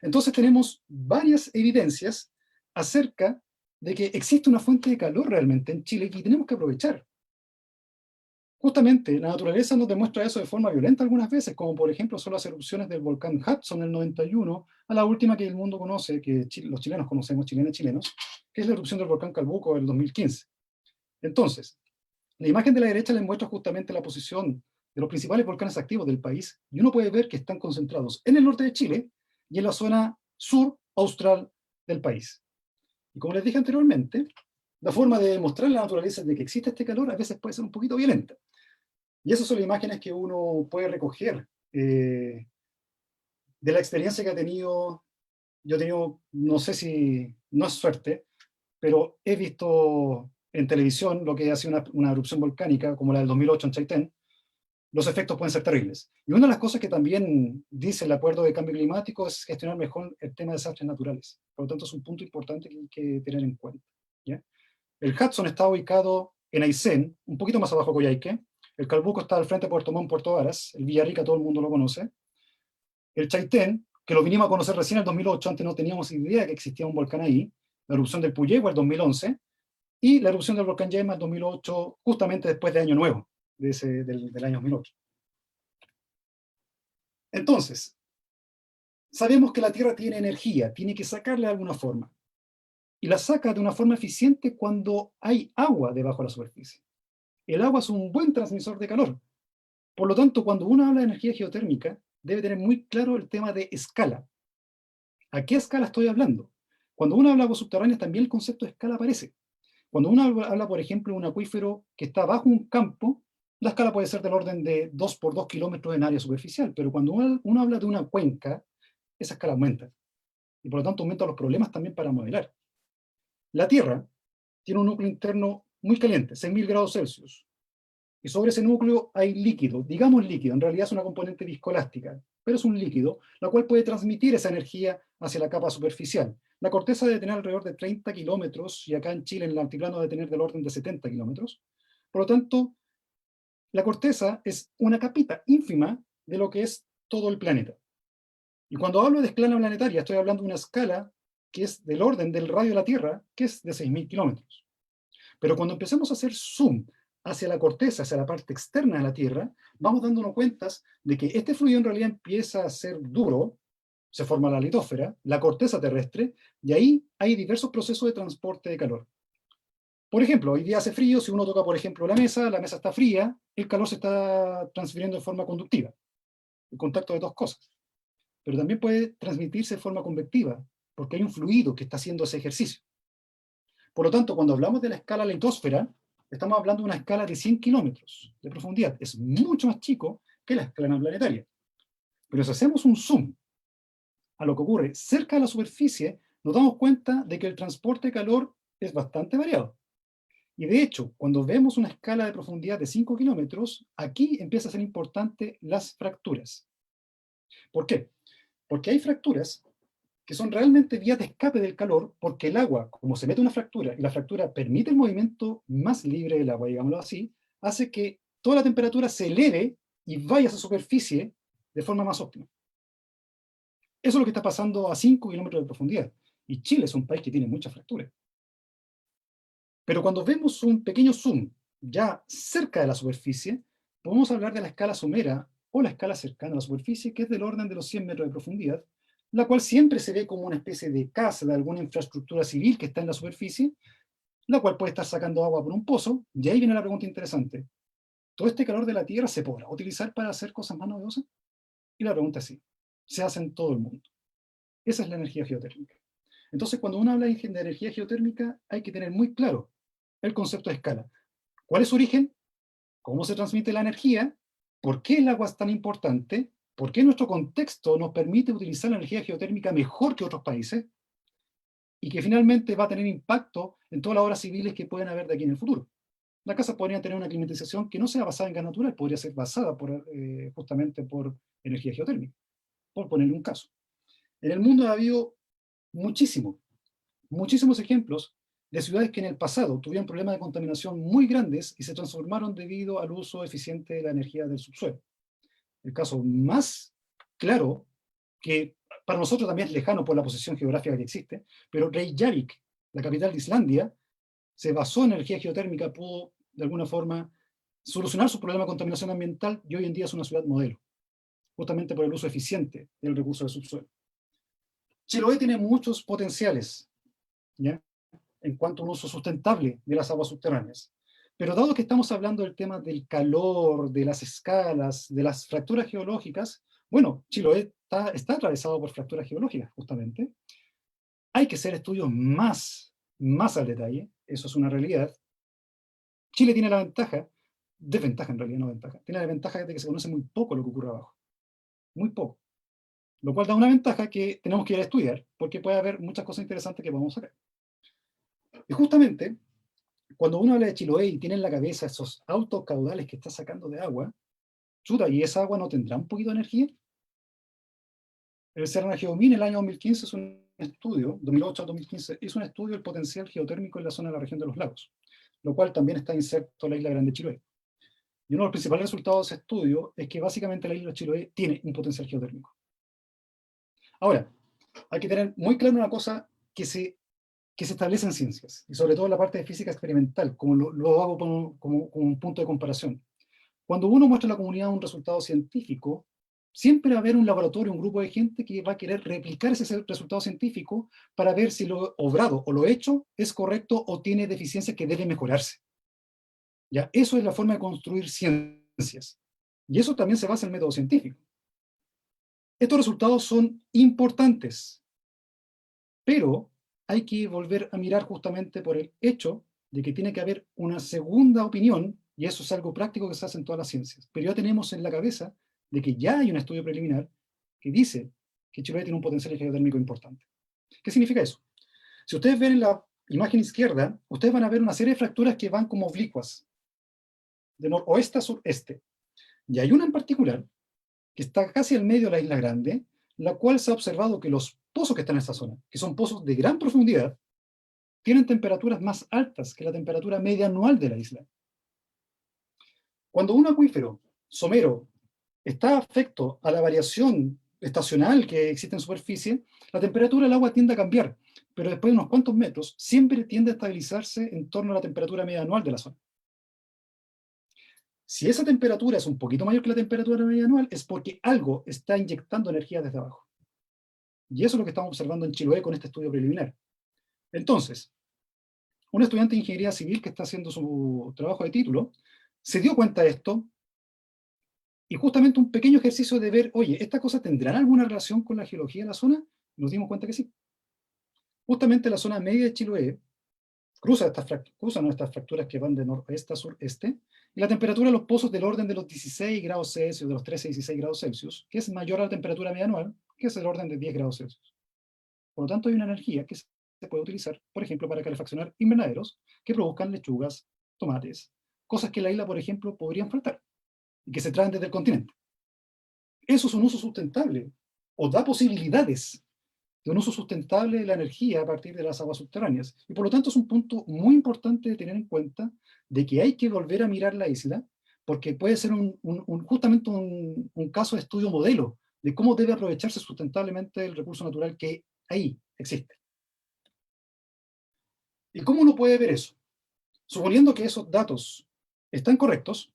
Entonces tenemos varias evidencias acerca de que existe una fuente de calor realmente en Chile que tenemos que aprovechar. Justamente, la naturaleza nos demuestra eso de forma violenta algunas veces, como por ejemplo son las erupciones del volcán Hudson en el 91, a la última que el mundo conoce, que los chilenos conocemos, chilenas y chilenos, que es la erupción del volcán Calbuco del 2015. Entonces, la imagen de la derecha les muestra justamente la posición de los principales volcanes activos del país, y uno puede ver que están concentrados en el norte de Chile y en la zona sur austral del país. Y como les dije anteriormente, la forma de demostrar la naturaleza de que existe este calor a veces puede ser un poquito violenta. Y esas son las imágenes que uno puede recoger de la experiencia que ha tenido. Yo he tenido, no sé si, no es suerte, pero he visto en televisión lo que ha sido una erupción volcánica, como la del 2008 en Chaitén. Los efectos pueden ser terribles. Y una de las cosas que también dice el Acuerdo de Cambio Climático es gestionar mejor el tema de desastres naturales. Por lo tanto, es un punto importante que hay que tener en cuenta. ¿Ya? El Hudson está ubicado en Aysén, un poquito más abajo de Coyhaique. El Calbuco está al frente de Puerto Montt, Puerto Varas. El Villarrica todo el mundo lo conoce. El Chaitén, que lo vinimos a conocer recién en el 2008, antes no teníamos idea de que existía un volcán ahí. La erupción del Puyehue el 2011 y la erupción del volcán Yema en 2008, justamente después de Año Nuevo, del año 2008. Entonces, sabemos que la Tierra tiene energía, tiene que sacarla de alguna forma. Y la saca de una forma eficiente cuando hay agua debajo de la superficie. El agua es un buen transmisor de calor. Por lo tanto, cuando uno habla de energía geotérmica, debe tener muy claro el tema de escala. ¿A qué escala estoy hablando? Cuando uno habla de aguas subterráneas, también el concepto de escala aparece. Cuando uno habla, por ejemplo, de un acuífero que está bajo un campo, la escala puede ser del orden de 2 por 2 kilómetros en área superficial, pero cuando uno habla de una cuenca, esa escala aumenta. Y por lo tanto aumenta los problemas también para modelar. La Tierra tiene un núcleo interno muy caliente, 6.000 grados Celsius. Y sobre ese núcleo hay líquido, digamos líquido, en realidad es una componente viscoelástica, pero es un líquido, la cual puede transmitir esa energía hacia la capa superficial. La corteza debe tener alrededor de 30 kilómetros, y acá en Chile, en el altiplano, debe tener del orden de 70 kilómetros. Por lo tanto, la corteza es una capita ínfima de lo que es todo el planeta. Y cuando hablo de escala planetaria, estoy hablando de una escala que es del orden del radio de la Tierra, que es de 6.000 kilómetros. Pero cuando empezamos a hacer zoom hacia la corteza, hacia la parte externa de la Tierra, vamos dándonos cuenta de que este fluido en realidad empieza a ser duro, se forma la litósfera, la corteza terrestre, y ahí hay diversos procesos de transporte de calor. Por ejemplo, hoy día hace frío, si uno toca, por ejemplo, la mesa está fría, el calor se está transfiriendo de forma conductiva, el contacto de dos cosas. Pero también puede transmitirse de forma convectiva, porque hay un fluido que está haciendo ese ejercicio. Por lo tanto, cuando hablamos de la escala litosfera, estamos hablando de una escala de 100 kilómetros de profundidad. Es mucho más chico que la escala planetaria. Pero si hacemos un zoom a lo que ocurre cerca de la superficie, nos damos cuenta de que el transporte de calor es bastante variado. Y de hecho, cuando vemos una escala de profundidad de 5 kilómetros, aquí empieza a ser importante las fracturas. ¿Por qué? Porque hay fracturas que son realmente vías de escape del calor, porque el agua, como se mete una fractura, y la fractura permite el movimiento más libre del agua, digámoslo así, hace que toda la temperatura se eleve y vaya a esa superficie de forma más óptima. Eso es lo que está pasando a 5 kilómetros de profundidad. Y Chile es un país que tiene muchas fracturas. Pero cuando vemos un pequeño zoom ya cerca de la superficie, podemos hablar de la escala somera o la escala cercana a la superficie, que es del orden de los 100 metros de profundidad, la cual siempre se ve como una especie de casa de alguna infraestructura civil que está en la superficie, la cual puede estar sacando agua por un pozo. Y ahí viene la pregunta interesante. ¿Todo este calor de la Tierra se podrá utilizar para hacer cosas más novedosas? Y la pregunta es sí. Se hace en todo el mundo. Esa es la energía geotérmica. Entonces, cuando uno habla de energía geotérmica, hay que tener muy claro el concepto de escala. ¿Cuál es su origen? ¿Cómo se transmite la energía? ¿Por qué el agua es tan importante? ¿Por qué nuestro contexto nos permite utilizar la energía geotérmica mejor que otros países? Y que finalmente va a tener impacto en todas las obras civiles que pueden haber de aquí en el futuro. Las casas podrían tener una climatización que no sea basada en gas natural, podría ser basada justamente por energía geotérmica, por ponerle un caso. En el mundo ha habido muchísimos ejemplos de ciudades que en el pasado tuvieron problemas de contaminación muy grandes y se transformaron debido al uso eficiente de la energía del subsuelo. El caso más claro, que para nosotros también es lejano por la posición geográfica que existe, pero Reykjavik, la capital de Islandia, se basó en energía geotérmica, pudo de alguna forma solucionar su problema de contaminación ambiental y hoy en día es una ciudad modelo, justamente por el uso eficiente del recurso del subsuelo. Chiloé tiene muchos potenciales, ¿ya?, en cuanto a un uso sustentable de las aguas subterráneas. Pero dado que estamos hablando del tema del calor, de las escalas, de las fracturas geológicas, bueno, Chiloé está atravesado por fracturas geológicas, justamente. Hay que hacer estudios más al detalle, eso es una realidad. Chile tiene la ventaja, desventaja en realidad, no ventaja, tiene la ventaja de que se conoce muy poco lo que ocurre abajo, muy poco. Lo cual da una ventaja que tenemos que ir a estudiar, porque puede haber muchas cosas interesantes que podemos sacar. Y justamente, cuando uno habla de Chiloé y tiene en la cabeza esos altos caudales que está sacando de agua, chuta, ¿y esa agua no tendrá un poquito de energía? El CERN Geomin en el año 2015 es un estudio, 2008 a 2015, hizo un estudio del potencial geotérmico en la zona de la región de los lagos, lo cual también está inserto en la isla Grande de Chiloé. Y uno de los principales resultados de ese estudio es que básicamente la isla de Chiloé tiene un potencial geotérmico. Ahora, hay que tener muy claro una cosa que se establece en ciencias, y sobre todo en la parte de física experimental, como lo hago como un punto de comparación. Cuando uno muestra a la comunidad un resultado científico, siempre va a haber un laboratorio, un grupo de gente que va a querer replicar ese resultado científico para ver si lo obrado o lo hecho es correcto o tiene deficiencias que deben mejorarse. ¿Ya? Eso es la forma de construir ciencias. Y eso también se basa en el método científico. Estos resultados son importantes, pero hay que volver a mirar justamente por el hecho de que tiene que haber una segunda opinión, y eso es algo práctico que se hace en todas las ciencias. Pero ya tenemos en la cabeza de que ya hay un estudio preliminar que dice que Chiloé tiene un potencial geotérmico importante. ¿Qué significa eso? Si ustedes ven en la imagen izquierda, ustedes van a ver una serie de fracturas que van como oblicuas, de noroeste a sureste. Y hay una en particular que está casi al medio de la isla Grande, la cual se ha observado que los pozos que están en esta zona, que son pozos de gran profundidad, tienen temperaturas más altas que la temperatura media anual de la isla. Cuando un acuífero somero está afecto a la variación estacional que existe en superficie, la temperatura del agua tiende a cambiar, pero después de unos cuantos metros siempre tiende a estabilizarse en torno a la temperatura media anual de la zona. Si esa temperatura es un poquito mayor que la temperatura media anual, es porque algo está inyectando energía desde abajo. Y eso es lo que estamos observando en Chiloé con este estudio preliminar. Entonces, un estudiante de ingeniería civil que está haciendo su trabajo de título se dio cuenta de esto y justamente un pequeño ejercicio de ver, oye, ¿esta cosa tendrá alguna relación con la geología de la zona? Nos dimos cuenta que sí. Justamente la zona media de Chiloé cruzan estas fracturas que van de noroeste a sureste, y la temperatura de los pozos del orden de los 16 grados Celsius, de los 13 a 16 grados Celsius, que es mayor a la temperatura media anual, que es del orden de 10 grados Celsius. Por lo tanto, hay una energía que se puede utilizar, por ejemplo, para calefaccionar invernaderos que produzcan lechugas, tomates, cosas que en la isla, por ejemplo, podrían faltar y que se traen desde el continente. Eso es un uso sustentable, o da posibilidades de un uso sustentable de la energía a partir de las aguas subterráneas. Y por lo tanto es un punto muy importante de tener en cuenta de que hay que volver a mirar la isla, porque puede ser justamente un caso de estudio modelo de cómo debe aprovecharse sustentablemente el recurso natural que ahí existe. ¿Y cómo uno puede ver eso? Suponiendo que esos datos están correctos,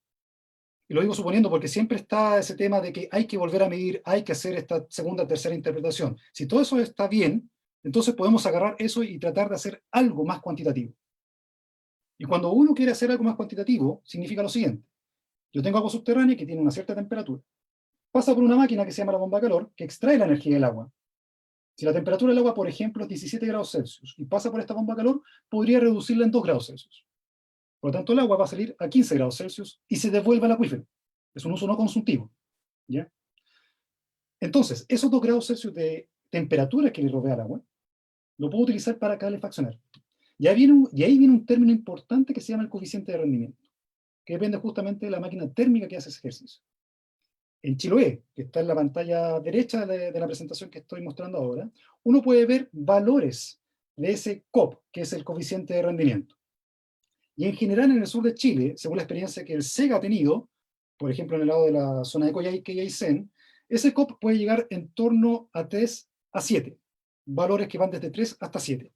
y lo digo suponiendo porque siempre está ese tema de que hay que volver a medir, hay que hacer esta segunda, tercera interpretación. Si todo eso está bien, entonces podemos agarrar eso y tratar de hacer algo más cuantitativo. Y cuando uno quiere hacer algo más cuantitativo, significa lo siguiente. Yo tengo agua subterránea que tiene una cierta temperatura. Pasa por una máquina que se llama la bomba de calor, que extrae la energía del agua. Si la temperatura del agua, por ejemplo, es 17 grados Celsius y pasa por esta bomba de calor, podría reducirla en 2 grados Celsius. Por lo tanto, el agua va a salir a 15 grados Celsius y se devuelve al acuífero. Es un uso no consultivo, ¿ya? Entonces, esos 2 grados Celsius de temperatura que le rodea al agua, lo puedo utilizar para calefaccionar. Y ahí viene un término importante que se llama el coeficiente de rendimiento, que depende justamente de la máquina térmica que hace ese ejercicio. En Chiloé, que está en la pantalla derecha de la presentación que estoy mostrando ahora, uno puede ver valores de ese COP, que es el coeficiente de rendimiento. Y en general en el sur de Chile, según la experiencia que el SEGA ha tenido, por ejemplo en el lado de la zona de Coyhaique y Aysén, ese COP puede llegar en torno a 3 a 7, valores que van desde 3 hasta 7.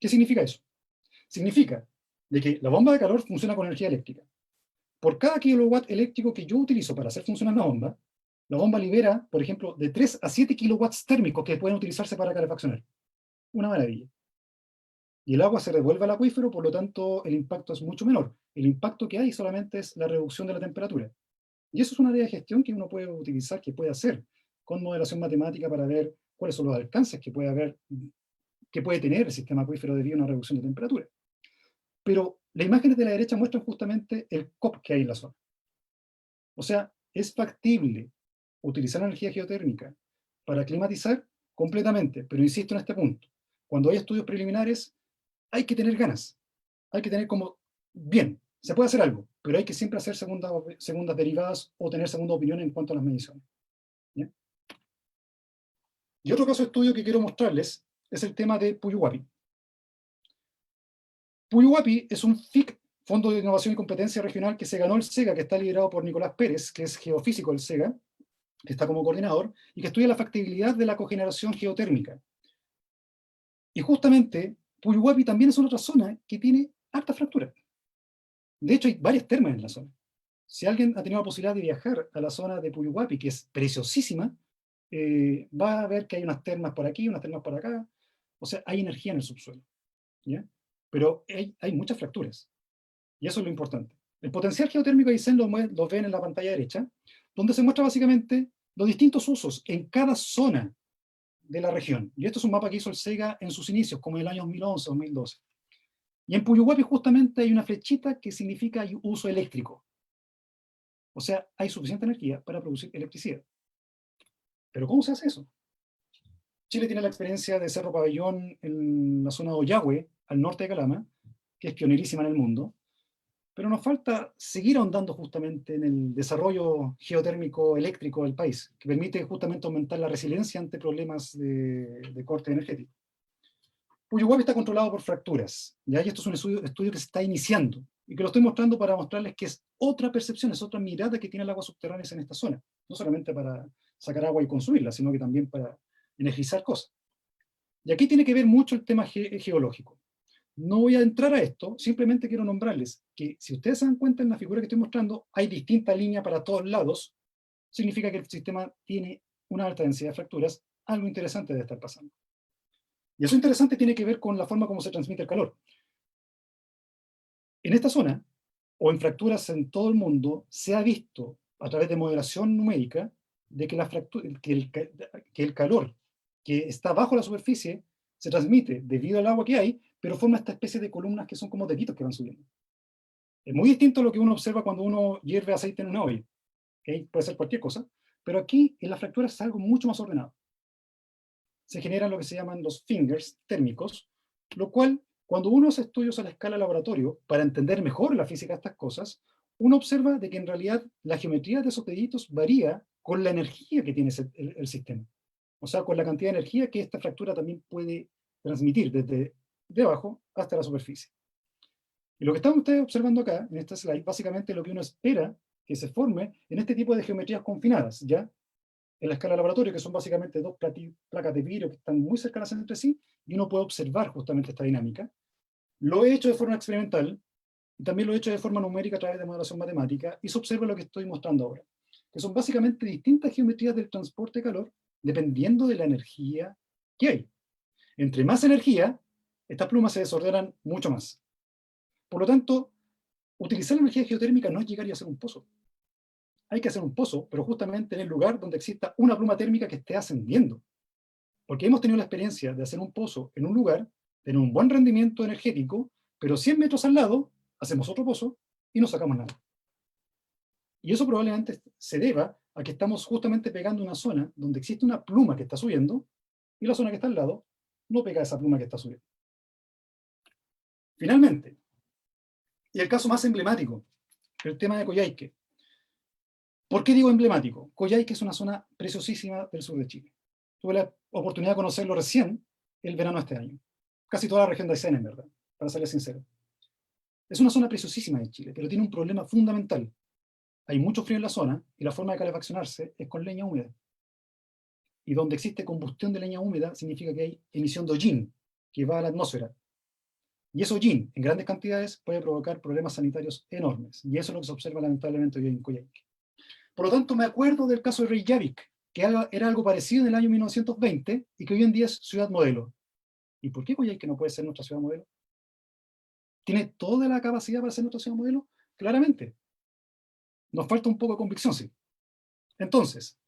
¿Qué significa eso? Significa de que la bomba de calor funciona con energía eléctrica. Por cada kilowatt eléctrico que yo utilizo para hacer funcionar la bomba libera, por ejemplo, de 3 a 7 kilowatts térmicos que pueden utilizarse para calefaccionar. Una maravilla. Y el agua se revuelve al acuífero, por lo tanto el impacto es mucho menor. El impacto que hay solamente es la reducción de la temperatura. Y eso es una área de gestión que uno puede utilizar, que puede hacer con modelación matemática para ver cuáles son los alcances que puede haber, que puede tener el sistema acuífero debido a una reducción de temperatura. Pero las imágenes de la derecha muestran justamente el COP que hay en la zona. O sea, es factible utilizar energía geotérmica para climatizar completamente, pero insisto en este punto. Cuando hay estudios preliminares, hay que tener ganas, hay que tener como, bien, se puede hacer algo, pero hay que siempre hacer segundas derivadas o tener segunda opinión en cuanto a las mediciones. ¿Bien? Y otro caso de estudio que quiero mostrarles es el tema de Puyuhuapi. Puyuhuapi es un FIC, Fondo de Innovación y Competencia Regional, que se ganó el SEGA, que está liderado por Nicolás Pérez, que es geofísico del SEGA, que está como coordinador, y que estudia la factibilidad de la cogeneración geotérmica. Y justamente, Puyuhuapi también es una otra zona que tiene harta fractura. De hecho, hay varias termas en la zona. Si alguien ha tenido la posibilidad de viajar a la zona de Puyuhuapi, que es preciosísima, va a ver que hay unas termas por aquí, unas termas por acá. O sea, hay energía en el subsuelo. ¿Ya? Pero hay muchas fracturas. Y eso es lo importante. El potencial geotérmico de Aysén lo ven en la pantalla derecha, donde se muestra básicamente los distintos usos en cada zona de la región. Y esto es un mapa que hizo el SEGA en sus inicios, como en el año 2011, 2012. Y en Puyuhuapi justamente hay una flechita que significa uso eléctrico. O sea, hay suficiente energía para producir electricidad. ¿Pero cómo se hace eso? Chile tiene la experiencia de Cerro Pabellón en la zona de Ollagüe, al norte de Calama, que es pionerísima en el mundo, pero nos falta seguir ahondando justamente en el desarrollo geotérmico eléctrico del país, que permite justamente aumentar la resiliencia ante problemas de corte energético. Puyuhuapi está controlado por fracturas, ¿ya? Y esto es un estudio que se está iniciando y que lo estoy mostrando para mostrarles que es otra percepción, es otra mirada que tiene el agua subterránea en esta zona, no solamente para sacar agua y consumirla, sino que también para energizar cosas. Y aquí tiene que ver mucho el tema geológico. No voy a entrar a esto, simplemente quiero nombrarles que si ustedes se dan cuenta en la figura que estoy mostrando, hay distintas líneas para todos lados, significa que el sistema tiene una alta densidad de fracturas, algo interesante debe estar pasando. Y eso interesante tiene que ver con la forma como se transmite el calor. En esta zona, o en fracturas en todo el mundo, se ha visto a través de modelación numérica de que, que el calor que está bajo la superficie se transmite debido al agua que hay, pero forma esta especie de columnas que son como deditos que van subiendo. Es muy distinto a lo que uno observa cuando uno hierve aceite en una olla. ¿Okay? Puede ser cualquier cosa, pero aquí en las fracturas es algo mucho más ordenado. Se generan lo que se llaman los fingers térmicos, lo cual, cuando uno hace estudios a la escala laboratorio para entender mejor la física de estas cosas, uno observa de que en realidad la geometría de esos deditos varía con la energía que tiene el sistema. O sea, con la cantidad de energía que esta fractura también puede transmitir desde debajo hasta la superficie. Y lo que están ustedes observando acá, en esta slide, básicamente lo que uno espera que se forme en este tipo de geometrías confinadas, ¿ya? En la escala laboratorio, que son básicamente dos placas de vidrio que están muy cercanas entre sí, y uno puede observar justamente esta dinámica. Lo he hecho de forma experimental, y también lo he hecho de forma numérica a través de modelación matemática, y se observa lo que estoy mostrando ahora, que son básicamente distintas geometrías del transporte de calor, dependiendo de la energía que hay. Entre más energía, estas plumas se desordenan mucho más. Por lo tanto, utilizar la energía geotérmica no es llegar y hacer un pozo. Hay que hacer un pozo, pero justamente en el lugar donde exista una pluma térmica que esté ascendiendo. Porque hemos tenido la experiencia de hacer un pozo en un lugar, tener un buen rendimiento energético, pero 100 metros al lado hacemos otro pozo y no sacamos nada. Y eso probablemente se deba a que estamos justamente pegando una zona donde existe una pluma que está subiendo y la zona que está al lado no pega esa pluma que está subiendo. Finalmente, y el caso más emblemático, el tema de Coyhaique. ¿Por qué digo emblemático? Coyhaique es una zona preciosísima del sur de Chile. Tuve la oportunidad de conocerlo recién el verano de este año. Casi toda la región de Aysén, en verdad, para serles sincero. Es una zona preciosísima de Chile, pero tiene un problema fundamental. Hay mucho frío en la zona y la forma de calefaccionarse es con leña húmeda. Y donde existe combustión de leña húmeda significa que hay emisión de hollín que va a la atmósfera. Y ese hollín, en grandes cantidades, puede provocar problemas sanitarios enormes. Y eso es lo que se observa lamentablemente hoy en Coyhaique. Por lo tanto, me acuerdo del caso de Reykjavik, que era algo parecido en el año 1920 y que hoy en día es ciudad modelo. ¿Y por qué Coyhaique no puede ser nuestra ciudad modelo? ¿Tiene toda la capacidad para ser nuestra ciudad modelo? Claramente. Nos falta un poco de convicción, sí. Entonces,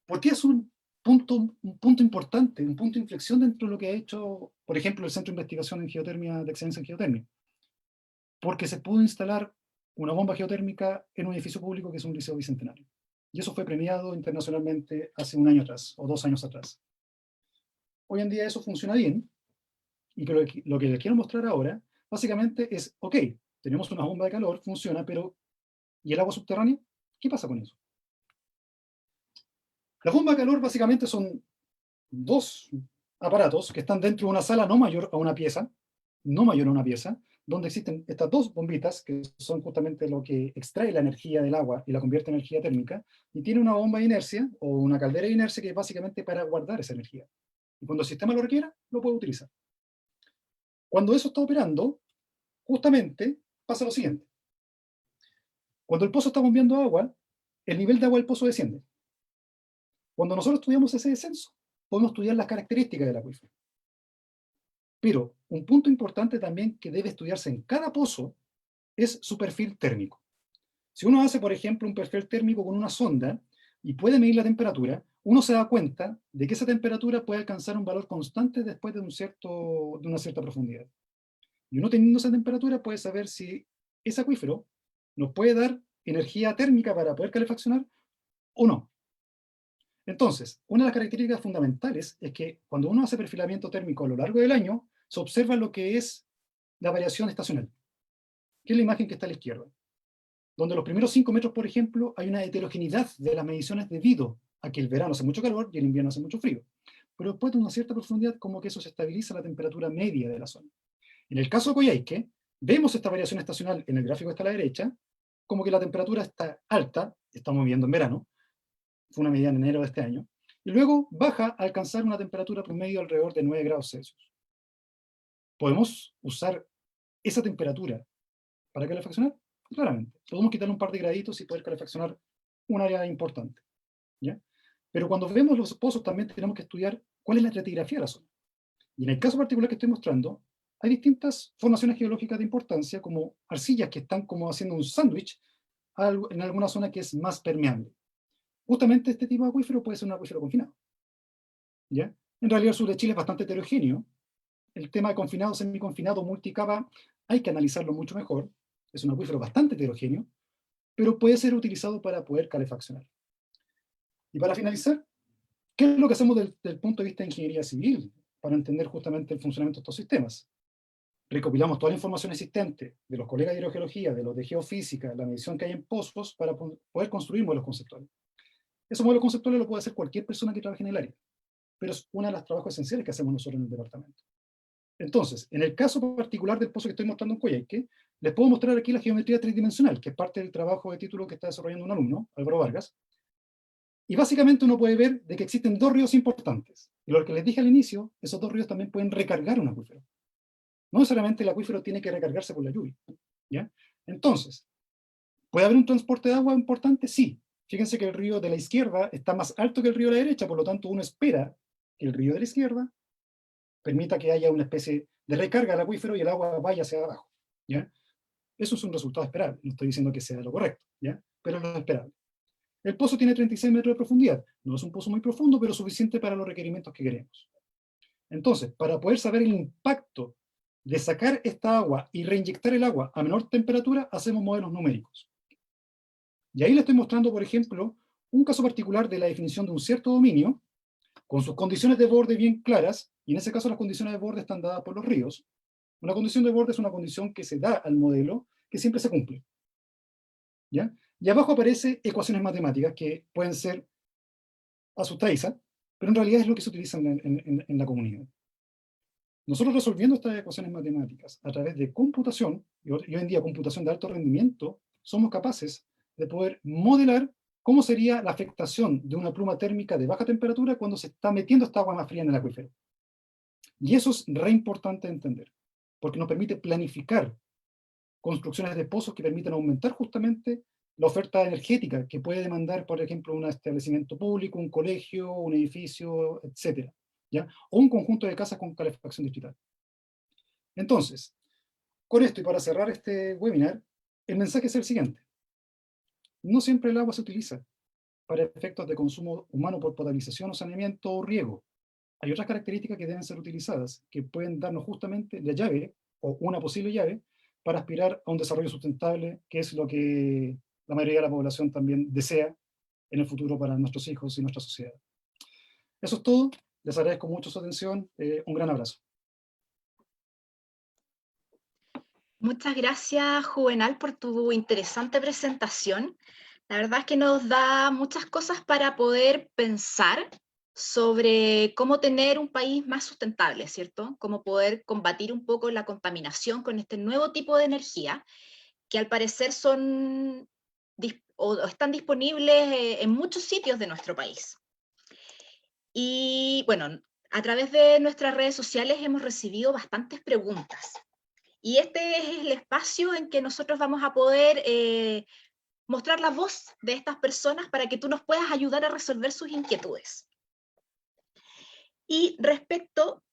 ¿por qué es un punto importante, un punto de inflexión dentro de lo que ha hecho, por ejemplo, el Centro de Investigación en Geotermia, de Excelencia en Geotermia? Porque se pudo instalar una bomba geotérmica en un edificio público que es un liceo bicentenario. Y eso fue premiado internacionalmente hace un año atrás, o 2 años atrás. Hoy en día eso funciona bien, y lo que les quiero mostrar ahora, básicamente es, ok, tenemos una bomba de calor, funciona, pero ¿y el agua subterránea? ¿Qué pasa con eso? Las bombas de calor básicamente son dos aparatos que están dentro de una sala no mayor a una pieza, no mayor a una pieza, donde existen estas dos bombitas, que son justamente lo que extrae la energía del agua y la convierte en energía térmica, y tiene una bomba de inercia o una caldera de inercia que es básicamente para guardar esa energía. Y cuando el sistema lo requiera, lo puede utilizar. Cuando eso está operando, justamente pasa lo siguiente. Cuando el pozo está bombeando agua, el nivel de agua del pozo desciende. Cuando nosotros estudiamos ese descenso, podemos estudiar las características del acuífero. Pero un punto importante también que debe estudiarse en cada pozo es su perfil térmico. Si uno hace, por ejemplo, un perfil térmico con una sonda y puede medir la temperatura, uno se da cuenta de que esa temperatura puede alcanzar un valor constante después de una cierta profundidad. Y uno teniendo esa temperatura puede saber si ese acuífero nos puede dar energía térmica para poder calefaccionar o no. Entonces, una de las características fundamentales es que cuando uno hace perfilamiento térmico a lo largo del año, se observa lo que es la variación estacional, que es la imagen que está a la izquierda, donde los primeros 5 metros, por ejemplo, hay una heterogeneidad de las mediciones debido a que el verano hace mucho calor y el invierno hace mucho frío. Pero después de una cierta profundidad, como que eso se estabiliza la temperatura media de la zona. En el caso de Coyhaique, vemos esta variación estacional en el gráfico que está a la derecha, como que la temperatura está alta, estamos viviendo en verano, fue una medida en enero de este año, y luego baja a alcanzar una temperatura promedio alrededor de 9 grados Celsius. ¿Podemos usar esa temperatura para calefaccionar? Claramente. Podemos quitarle un par de graditos y poder calefaccionar un área importante. ¿Ya? Pero cuando vemos los pozos también tenemos que estudiar cuál es la estratigrafía de la zona. Y en el caso particular que estoy mostrando, hay distintas formaciones geológicas de importancia, como arcillas que están como haciendo un sándwich en alguna zona que es más permeable. Justamente este tipo de acuífero puede ser un acuífero confinado. ¿Ya? En realidad el sur de Chile es bastante heterogéneo. El tema de confinado, semiconfinado, multicapa, hay que analizarlo mucho mejor. Es un acuífero bastante heterogéneo, pero puede ser utilizado para poder calefaccionar. Y para finalizar, ¿qué es lo que hacemos desde el punto de vista de ingeniería civil para entender justamente el funcionamiento de estos sistemas? Recopilamos toda la información existente de los colegas de hidrogeología, de los de geofísica, la medición que hay en pozos, para poder construir modelos conceptuales. Esos modelos conceptuales lo puede hacer cualquier persona que trabaje en el área, pero es uno de los trabajos esenciales que hacemos nosotros en el departamento. Entonces, en el caso particular del pozo que estoy mostrando en Coyhaique, les puedo mostrar aquí la geometría tridimensional, que es parte del trabajo de título que está desarrollando un alumno, Álvaro Vargas. Y básicamente uno puede ver de que existen dos ríos importantes. Y lo que les dije al inicio, esos dos ríos también pueden recargar un acuífero. No necesariamente el acuífero tiene que recargarse por la lluvia. ¿Ya? Entonces, ¿puede haber un transporte de agua importante? Sí. Fíjense que el río de la izquierda está más alto que el río de la derecha, por lo tanto uno espera que el río de la izquierda permita que haya una especie de recarga al acuífero y el agua vaya hacia abajo. ¿Ya? Eso es un resultado esperable. No estoy diciendo que sea lo correcto, ¿ya? Pero es lo esperable. El pozo tiene 36 metros de profundidad. No es un pozo muy profundo, pero suficiente para los requerimientos que queremos. Entonces, para poder saber el impacto de sacar esta agua y reinyectar el agua a menor temperatura, hacemos modelos numéricos. Y ahí le estoy mostrando, por ejemplo, un caso particular de la definición de un cierto dominio, con sus condiciones de borde bien claras, y en ese caso las condiciones de borde están dadas por los ríos, Una condición de borde es una condición que se da al modelo que siempre se cumple. ¿Ya? Y abajo aparecen ecuaciones matemáticas que pueden ser asustadizas, pero en realidad es lo que se utiliza en la comunidad. Nosotros resolviendo estas ecuaciones matemáticas a través de computación, y hoy en día computación de alto rendimiento, somos capaces de poder modelar cómo sería la afectación de una pluma térmica de baja temperatura cuando se está metiendo esta agua más fría en el acuífero. Y eso es re importante entender, porque nos permite planificar construcciones de pozos que permiten aumentar justamente la oferta energética que puede demandar, por ejemplo, un establecimiento público, un colegio, un edificio, etcétera, ¿ya? O un conjunto de casas con calefacción distrital. Entonces, con esto y para cerrar este webinar, el mensaje es el siguiente. No siempre el agua se utiliza para efectos de consumo humano por potabilización o saneamiento o riego. Hay otras características que deben ser utilizadas, que pueden darnos justamente la llave, o una posible llave, para aspirar a un desarrollo sustentable, que es lo que la mayoría de la población también desea en el futuro para nuestros hijos y nuestra sociedad. Eso es todo. Les agradezco mucho su atención. Un gran abrazo. Muchas gracias, Juvenal, por tu interesante presentación. La verdad es que nos da muchas cosas para poder pensar sobre cómo tener un país más sustentable, ¿cierto? Cómo poder combatir un poco la contaminación con este nuevo tipo de energía, que al parecer son o están disponibles en muchos sitios de nuestro país. Y bueno, a través de nuestras redes sociales hemos recibido bastantes preguntas. Y este es el espacio en que nosotros vamos a poder mostrar la voz de estas personas para que tú nos puedas ayudar a resolver sus inquietudes. Y respecto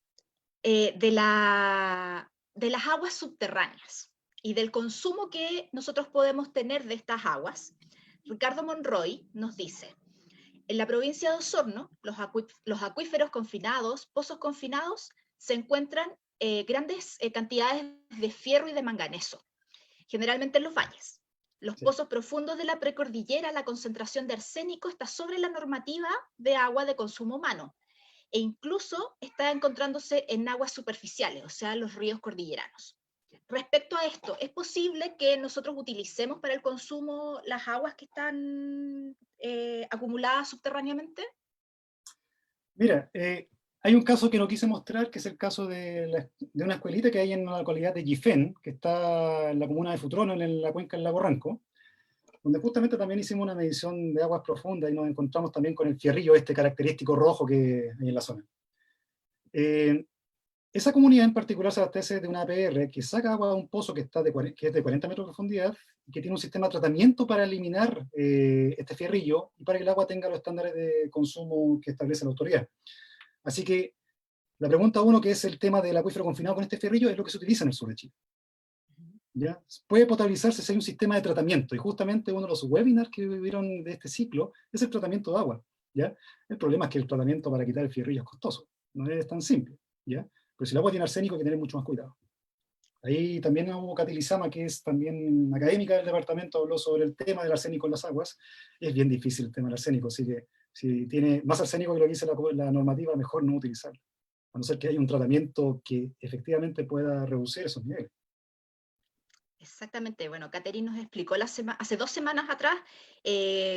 de las aguas subterráneas y del consumo que nosotros podemos tener de estas aguas, Ricardo Monroy nos dice, en la provincia de Osorno, los acuíferos confinados, pozos confinados, se encuentran grandes cantidades de fierro y de manganeso, generalmente en los valles. Los pozos profundos de la precordillera, la concentración de arsénico está sobre la normativa de agua de consumo humano e incluso está encontrándose en aguas superficiales, o sea, los ríos cordilleranos. Respecto a esto, ¿es posible que nosotros utilicemos para el consumo las aguas que están acumuladas subterráneamente? Mira, hay un caso que no quise mostrar, que es el caso de una escuelita que hay en la localidad de Gifén, que está en la comuna de Futrono, en la cuenca del lago Ranco, donde justamente también hicimos una medición de aguas profundas y nos encontramos también con el fierrillo este característico rojo que hay en la zona. Esa comunidad en particular se abastece de una APR que saca agua de un pozo que es de 40 metros de profundidad y que tiene un sistema de tratamiento para eliminar este fierrillo y para que el agua tenga los estándares de consumo que establece la autoridad. Así que la pregunta uno, que es el tema del acuífero confinado con este fierrillo, es lo que se utiliza en el sur de Chile. ¿Ya? Puede potabilizarse si hay un sistema de tratamiento, y justamente uno de los webinars que vivieron de este ciclo es el tratamiento de agua. ¿Ya? El problema es que el tratamiento para quitar el fierrillo es costoso, no es tan simple. ¿Ya? Pero si el agua tiene arsénico hay que tener mucho más cuidado. Ahí también hubo Katy Lizama, que es también académica del departamento, habló sobre el tema del arsénico en las aguas. Es bien difícil el tema del arsénico, así que si tiene más arsénico que lo que dice la normativa, mejor no utilizarlo, a no ser que haya un tratamiento que efectivamente pueda reducir esos niveles. Exactamente, bueno, Catherine nos explicó hace 2 semanas atrás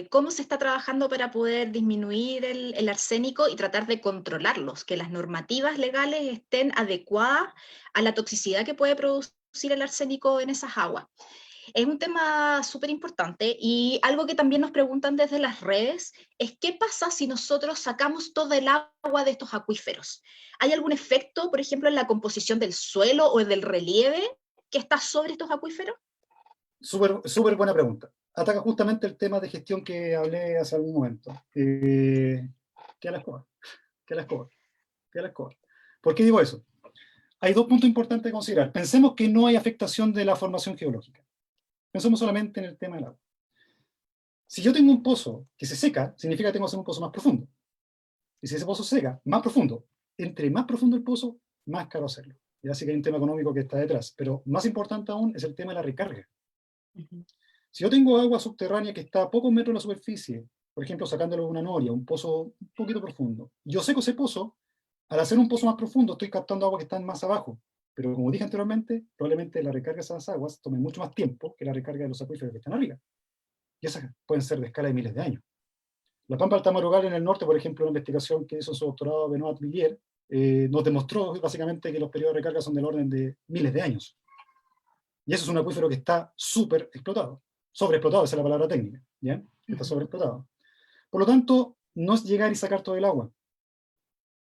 cómo se está trabajando para poder disminuir el arsénico y tratar de controlarlos, que las normativas legales estén adecuadas a la toxicidad que puede producir el arsénico en esas aguas. Es un tema súper importante y algo que también nos preguntan desde las redes es qué pasa si nosotros sacamos todo el agua de estos acuíferos. ¿Hay algún efecto, por ejemplo, en la composición del suelo o del relieve que está sobre estos acuíferos? Súper buena pregunta. Ataca justamente el tema de gestión que hablé hace algún momento. ¿Qué a la escoba? ¿Qué a la escoba? ¿Qué a la escoba? ¿Por qué digo eso? Hay dos puntos importantes de considerar. Pensemos que no hay afectación de la formación geológica. Pensemos solamente en el tema del agua. Si yo tengo un pozo que se seca, significa que tengo que hacer un pozo más profundo. Y si ese pozo se seca, más profundo. Entre más profundo el pozo, más caro hacerlo. Ya sé que hay un tema económico que está detrás, pero más importante aún es el tema de la recarga. Si yo tengo agua subterránea que está a pocos metros de la superficie, por ejemplo, sacándolo de una noria, un pozo un poquito profundo, yo seco ese pozo, al hacer un pozo más profundo estoy captando agua que está más abajo, Pero como dije anteriormente, probablemente la recarga de esas aguas tome mucho más tiempo que la recarga de los acuíferos que están arriba. Y esas pueden ser de escala de miles de años. La Pampa del Tamarugal en el norte, por ejemplo, una investigación que hizo en su doctorado Benoit Villiers, nos demostró básicamente que los periodos de recarga son del orden de miles de años. Y eso es un acuífero que está súper explotado. Sobreexplotado, esa es la palabra técnica. ¿Ya? Está sobreexplotado. Por lo tanto, no es llegar y sacar todo el agua.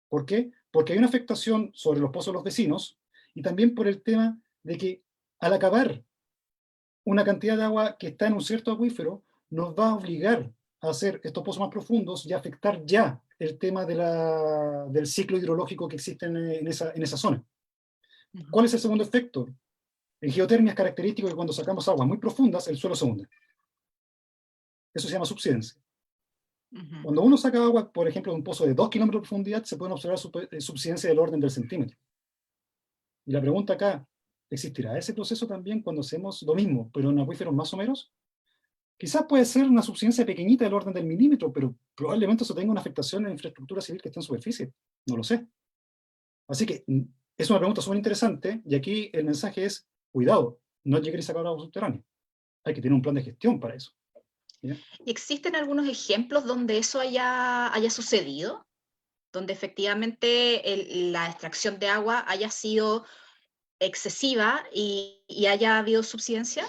¿Por qué? Porque hay una afectación sobre los pozos de los vecinos y también por el tema de que al acabar una cantidad de agua que está en un cierto acuífero, nos va a obligar a hacer estos pozos más profundos y a afectar ya el tema del ciclo hidrológico que existe en esa zona. ¿Cuál es el segundo efecto? En geotermia es característico que cuando sacamos aguas muy profundas, el suelo se hunde. Eso se llama subsidencia. Cuando uno saca agua, por ejemplo, de un pozo de 2 kilómetros de profundidad, se pueden observar subsidencia del orden del centímetro. Y la pregunta acá, ¿existirá ese proceso también cuando hacemos lo mismo, pero en acuíferos más someros? Quizás puede ser una subsidencia pequeñita del orden del milímetro, pero probablemente eso tenga una afectación en la infraestructura civil que está en superficie. No lo sé. Así que es una pregunta súper interesante, y aquí el mensaje es, cuidado, no lleguéis a sacar agua subterránea. Hay que tener un plan de gestión para eso. ¿Ya? ¿Existen algunos ejemplos donde eso haya sucedido? Donde efectivamente la extracción de agua haya sido excesiva y haya habido subsidencia?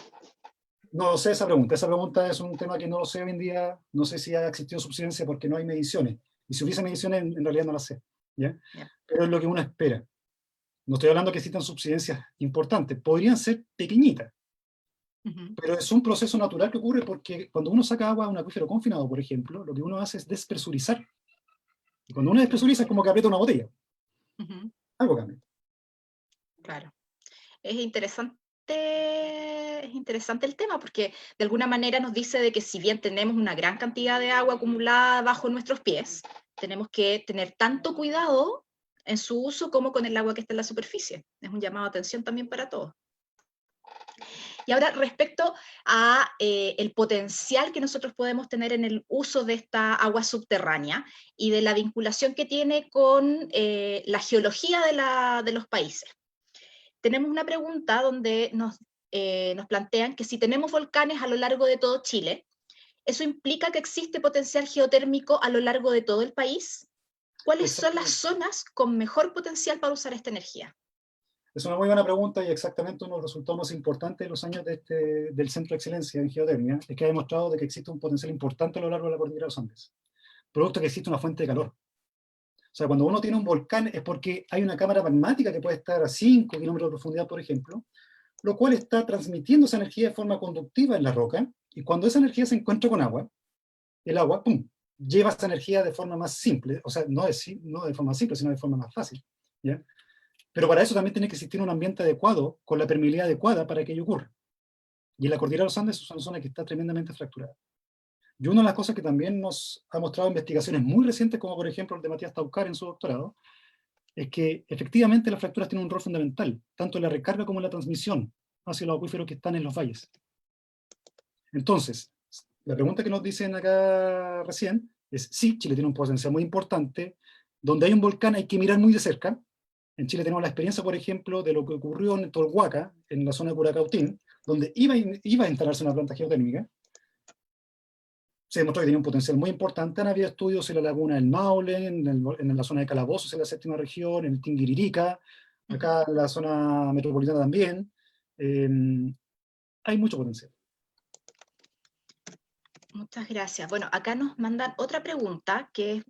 No sé esa pregunta. Esa pregunta es un tema que no lo sé hoy en día. No sé si ha existido subsidencia porque no hay mediciones. Y si hubiese mediciones, en realidad no las sé. ¿Ya? Yeah. Pero es lo que uno espera. No estoy hablando que existan subsidencias importantes. Podrían ser pequeñitas. Pero es un proceso natural que ocurre porque cuando uno saca agua de un acuífero confinado, por ejemplo, lo que uno hace es despresurizar. Y cuando uno despresuriza es como que aprieta una botella. Algo cambia. Claro. Es interesante el tema porque de alguna manera nos dice de que si bien tenemos una gran cantidad de agua acumulada bajo nuestros pies, tenemos que tener tanto cuidado en su uso como con el agua que está en la superficie. Es un llamado a atención también para todos. Y ahora respecto a el potencial que nosotros podemos tener en el uso de esta agua subterránea y de la vinculación que tiene con la geología de los países. Tenemos una pregunta donde nos plantean que si tenemos volcanes a lo largo de todo Chile, ¿eso implica que existe potencial geotérmico a lo largo de todo el país? ¿Cuáles son las zonas con mejor potencial para usar esta energía? Es una muy buena pregunta y exactamente uno de los resultados más importantes de los años del Centro de Excelencia en Geotermia es que ha demostrado de que existe un potencial importante a lo largo de la cordillera de los Andes, producto de que existe una fuente de calor. O sea, cuando uno tiene un volcán es porque hay una cámara magmática que puede estar a 5 kilómetros de profundidad, por ejemplo, lo cual está transmitiendo esa energía de forma conductiva en la roca, y cuando esa energía se encuentra con agua, el agua, ¡pum!, lleva esa energía de forma más simple, o sea, no de forma simple, sino de forma más fácil. ¿Ya? Pero para eso también tiene que existir un ambiente adecuado, con la permeabilidad adecuada para que ello ocurra. Y en la cordillera de los Andes es una zona que está tremendamente fracturada. Y una de las cosas que también nos ha mostrado investigaciones muy recientes, como por ejemplo el de Matías Taucar en su doctorado, es que efectivamente las fracturas tienen un rol fundamental, tanto en la recarga como en la transmisión hacia los acuíferos que están en los valles. Entonces, la pregunta que nos dicen acá recién es, sí, Chile tiene un potencial muy importante, donde hay un volcán hay que mirar muy de cerca. En Chile tenemos la experiencia, por ejemplo, de lo que ocurrió en Tolhuaca, en la zona de Curacautín, donde iba a instalarse una planta geotérmica. Se demostró que tenía un potencial muy importante. Han habido estudios en la laguna del Maule, en la zona de Calabozos, en la séptima región, en el Tinguiririca, acá en la zona metropolitana también. Hay mucho potencial. Muchas gracias. Bueno, acá nos mandan otra pregunta que es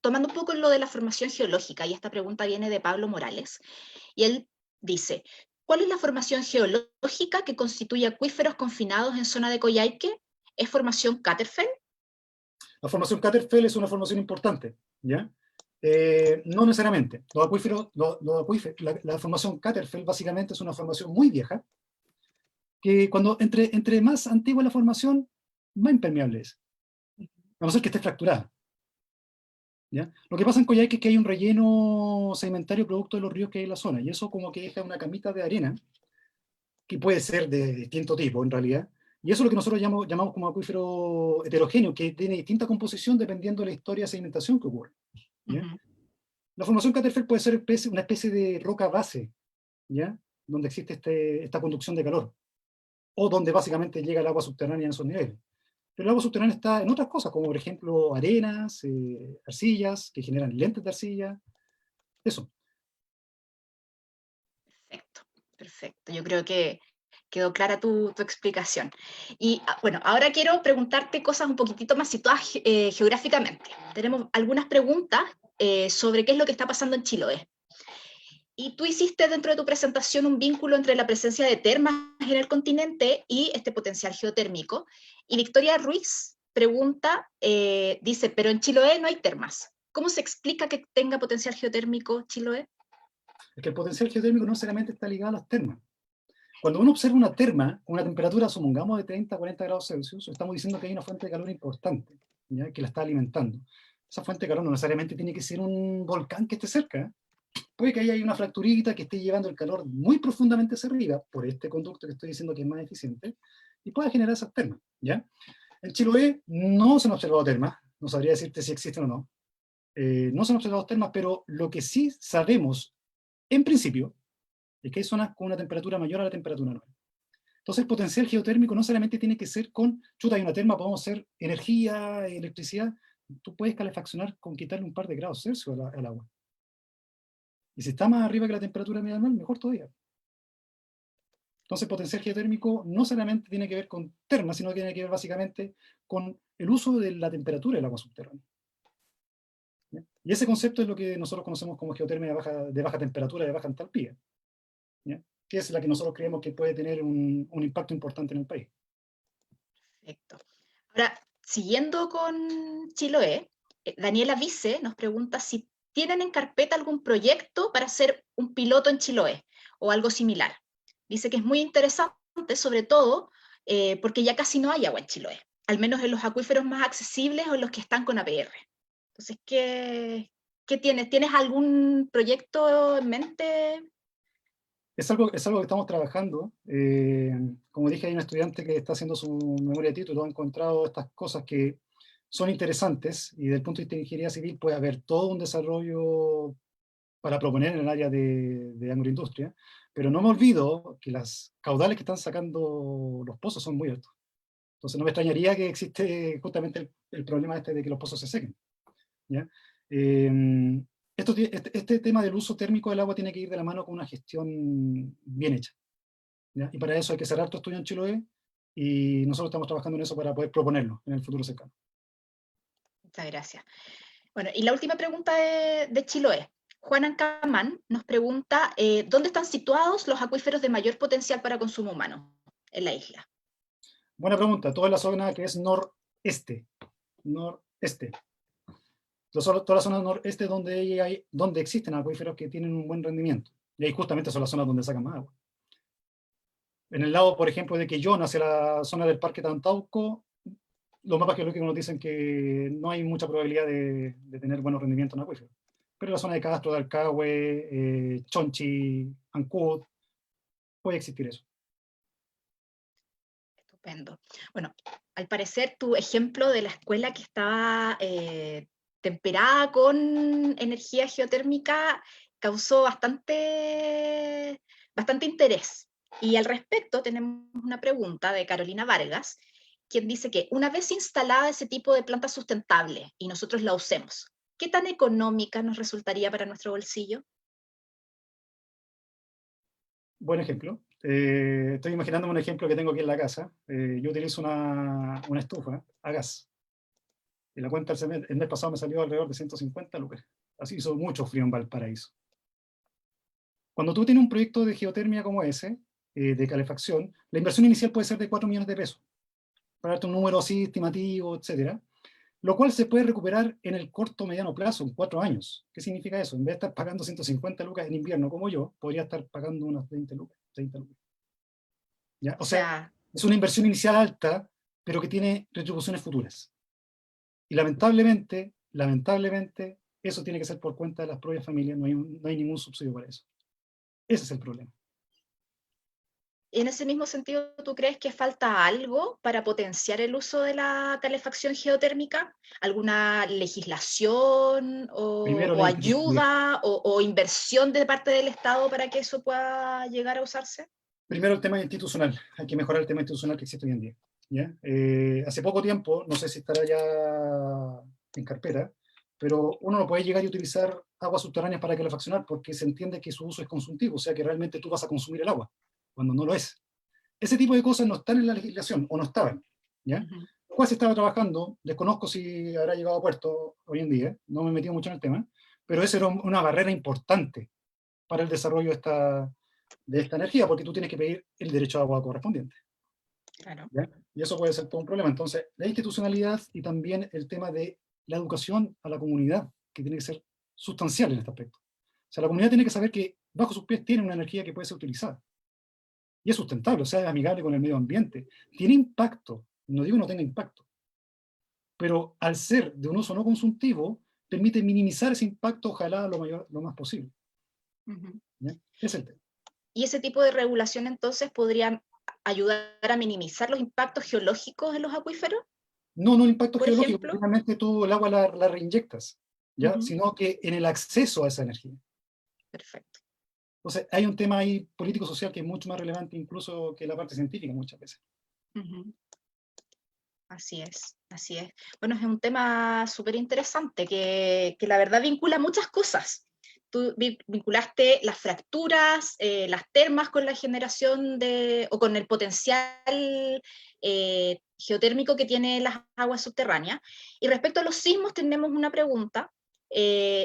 tomando un poco lo de la formación geológica, y esta pregunta viene de Pablo Morales, y él dice, ¿cuál es la formación geológica que constituye acuíferos confinados en zona de Coyhaique? ¿Es formación Catterfell? La formación Catterfell es una formación importante, ¿ya? No necesariamente. La formación Catterfell básicamente es una formación muy vieja, que cuando entre más antigua la formación, más impermeable es, a no ser que esté fracturada. ¿Ya? Lo que pasa en Coyhaique es que hay un relleno sedimentario producto de los ríos que hay en la zona, y eso como que deja una camita de arena, que puede ser de distinto tipo en realidad, y eso es lo que nosotros llamamos como acuífero heterogéneo, que tiene distinta composición dependiendo de la historia de sedimentación que ocurre. ¿Ya? La formación Catterfell puede ser una especie de roca base, ¿ya? Donde existe esta conducción de calor, o donde básicamente llega el agua subterránea en esos niveles. Pero el agua subterránea está en otras cosas, como por ejemplo arenas, arcillas, que generan lentes de arcilla, eso. Perfecto, perfecto. Yo creo que quedó clara tu explicación. Y bueno, ahora quiero preguntarte cosas un poquitito más situadas geográficamente. Tenemos algunas preguntas sobre qué es lo que está pasando en Chiloé. Y tú hiciste dentro de tu presentación un vínculo entre la presencia de termas en el continente y este potencial geotérmico. Y Victoria Ruiz pregunta, dice, pero en Chiloé no hay termas. ¿Cómo se explica que tenga potencial geotérmico Chiloé? Es que el potencial geotérmico no necesariamente está ligado a las termas. Cuando uno observa una terma, con una temperatura, supongamos, de 30 a 40 grados Celsius, estamos diciendo que hay una fuente de calor importante, ¿ya? Que la está alimentando. Esa fuente de calor no necesariamente tiene que ser un volcán que esté cerca, ¿eh? Puede que haya una fracturita que esté llevando el calor muy profundamente hacia arriba, por este conducto que estoy diciendo que es más eficiente, y pueda generar esas termas, ¿ya? En Chiloé no se han observado termas, no sabría decirte si existen o no. No se han observado termas, pero lo que sí sabemos, en principio, es que hay zonas con una temperatura mayor a la temperatura normal. Entonces, el potencial geotérmico no solamente tiene que ser con, chuta, hay una terma, podemos hacer energía, electricidad. Tú puedes calefaccionar con quitarle un par de grados Celsius al agua. Y si está más arriba que la temperatura media normal, mejor todavía. Entonces, potencial geotérmico no solamente tiene que ver con termas, sino que tiene que ver básicamente con el uso de la temperatura del agua subterránea. ¿Ya? Y ese concepto es lo que nosotros conocemos como geotermia de baja temperatura, de baja entalpía, ¿ya? Que es la que nosotros creemos que puede tener un impacto importante en el país. Perfecto. Ahora, siguiendo con Chiloé, Daniela Vice nos pregunta si tienen en carpeta algún proyecto para hacer un piloto en Chiloé o algo similar. Dice que es muy interesante, sobre todo porque ya casi no hay agua en Chiloé, al menos en los acuíferos más accesibles o en los que están con APR. Entonces, ¿qué tienes? ¿Tienes algún proyecto en mente? Es algo que estamos trabajando. Como dije, hay un estudiante que está haciendo su memoria de título, ha encontrado estas cosas que son interesantes y desde el punto de vista de ingeniería civil puede haber todo un desarrollo para proponer en el área de agroindustria, pero no me olvido que las caudales que están sacando los pozos son muy altos. Entonces no me extrañaría que existe justamente el problema este de que los pozos se sequen, ¿ya? Eh, este tema del uso térmico del agua tiene que ir de la mano con una gestión bien hecha, ¿ya? Y para eso hay que cerrar tu estudio en Chiloé y nosotros estamos trabajando en eso para poder proponerlo en el futuro cercano. Muchas gracias. Bueno, y la última pregunta de Chiloé. Juan Ancamán nos pregunta, ¿dónde están situados los acuíferos de mayor potencial para consumo humano en la isla? Buena pregunta. Toda la zona que es noreste. Noreste. Toda la zona noreste donde existen acuíferos que tienen un buen rendimiento. Y ahí justamente son las zonas donde sacan más agua. En el lado, por ejemplo, de Quillón, hacia la zona del Parque Tantauco, los mapas geológicos nos dicen que no hay mucha probabilidad de tener buenos rendimientos en acuíferos. Pero en la zona de Castro, de Alcagüe, Chonchi, Ancud, puede existir eso. Estupendo. Bueno, al parecer tu ejemplo de la escuela que estaba temperada con energía geotérmica causó bastante interés. Y al respecto tenemos una pregunta de Carolina Vargas, quien dice que una vez instalada ese tipo de planta sustentable y nosotros la usemos, ¿qué tan económica nos resultaría para nuestro bolsillo? Buen ejemplo. Estoy imaginándome un ejemplo que tengo aquí en la casa. Yo utilizo una estufa a gas. Y la cuenta el mes pasado me salió alrededor de 150 lucas. Así hizo mucho frío en Valparaíso. Cuando tú tienes un proyecto de geotermia como ese, de calefacción, la inversión inicial puede ser de 4 millones de pesos. Para darte un número así estimativo, etcétera. Lo cual se puede recuperar en el corto o mediano plazo, en 4 años. ¿Qué significa eso? En vez de estar pagando 150 lucas en invierno como yo, podría estar pagando unas 20 lucas, 30 lucas. ¿Ya? O O sea, sea, es una inversión inicial alta, pero que tiene retribuciones futuras. Y lamentablemente, eso tiene que ser por cuenta de las propias familias, no hay ningún subsidio para eso. Ese es el problema. En ese mismo sentido, ¿tú crees que falta algo para potenciar el uso de la calefacción geotérmica? ¿Alguna legislación Primero o la institucionalidad. ayuda o inversión de parte del Estado para que eso pueda llegar a usarse? Primero el tema institucional. Hay que mejorar el tema institucional que existe hoy en día. ¿Ya? Hace poco tiempo, no sé si estará ya en carpeta, pero uno no puede llegar y utilizar aguas subterráneas para calefaccionar porque se entiende que su uso es consultivo, o sea que realmente tú vas a consumir el agua, cuando no lo es. Ese tipo de cosas no están en la legislación, o no estaban. ¿Ya? Ujú, Lo cual se estaba trabajando, desconozco si habrá llegado a puerto hoy en día, no me he metido mucho en el tema, pero eso era una barrera importante para el desarrollo de esta energía, porque tú tienes que pedir el derecho a agua correspondiente. claro. ¿Ya? Y eso puede ser todo un problema. Entonces, la institucionalidad y también el tema de la educación a la comunidad, que tiene que ser sustancial en este aspecto. O sea, la comunidad tiene que saber que bajo sus pies tiene una energía que puede ser utilizada. Y es sustentable, o sea, es amigable con el medio ambiente. Tiene impacto, no digo no tenga impacto, pero al ser de un uso no consultivo, permite minimizar ese impacto, ojalá lo más posible. Ujú. ¿Ya? Es el tema. Y ese tipo de regulación entonces podría ayudar a minimizar los impactos geológicos en los acuíferos, No, no el impacto por geológico, ejemplo. finalmente tú el agua la reinyectas, ¿ya? Ujú, Sino que en el acceso a esa energía. perfecto. Entonces, hay un tema ahí político-social que es mucho más relevante incluso que la parte científica muchas veces. Ujú. Así es, así es. Bueno, es un tema súper interesante que la verdad vincula muchas cosas. Tú vinculaste las fracturas, las termas con la generación de, o con el potencial geotérmico que tienen las aguas subterráneas. Y respecto a los sismos, tenemos una pregunta.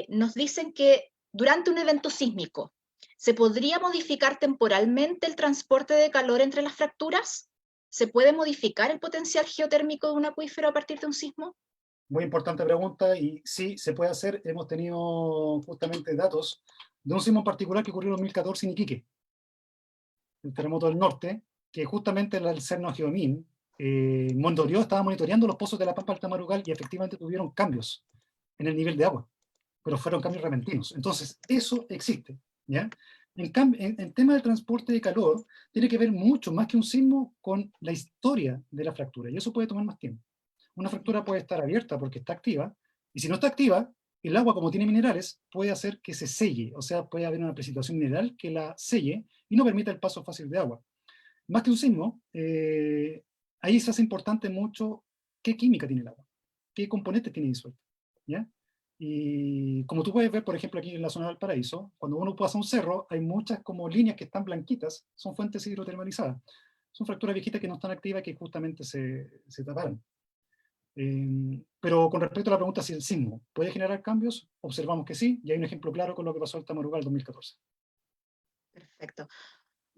Nos dicen que durante un evento sísmico, ¿se podría modificar temporalmente el transporte de calor entre las fracturas? ¿Se puede modificar el potencial geotérmico de un acuífero a partir de un sismo? Muy importante pregunta y sí, se puede hacer. Hemos tenido justamente datos de un sismo en particular que ocurrió en 2014 en Iquique, el terremoto del norte, que justamente el CERNO Geomin monitoreó, estaba monitoreando los pozos de la Pampa del Tamarugal y efectivamente tuvieron cambios en el nivel de agua, pero fueron cambios repentinos. Entonces, eso existe. ¿Ya? En tema del transporte de calor, tiene que ver mucho más que un sismo con la historia de la fractura, y eso puede tomar más tiempo. Una fractura puede estar abierta porque está activa, y si no está activa, el agua, como tiene minerales, puede hacer que se selle, o sea, puede haber una precipitación mineral que la selle y no permita el paso fácil de agua. Más que un sismo, ahí se hace importante mucho qué química tiene el agua, qué componentes tiene disuelto. ¿Ya? Y como tú puedes ver, por ejemplo, aquí en la zona del Paraíso, cuando uno pasa un cerro, hay muchas como líneas que están blanquitas, son fuentes hidrotermalizadas. Son fracturas viejitas que no están activas que justamente se taparon. Pero con respecto a la pregunta si el sismo puede generar cambios, observamos que sí, y hay un ejemplo claro con lo que pasó en Tamarugal 2014. Perfecto.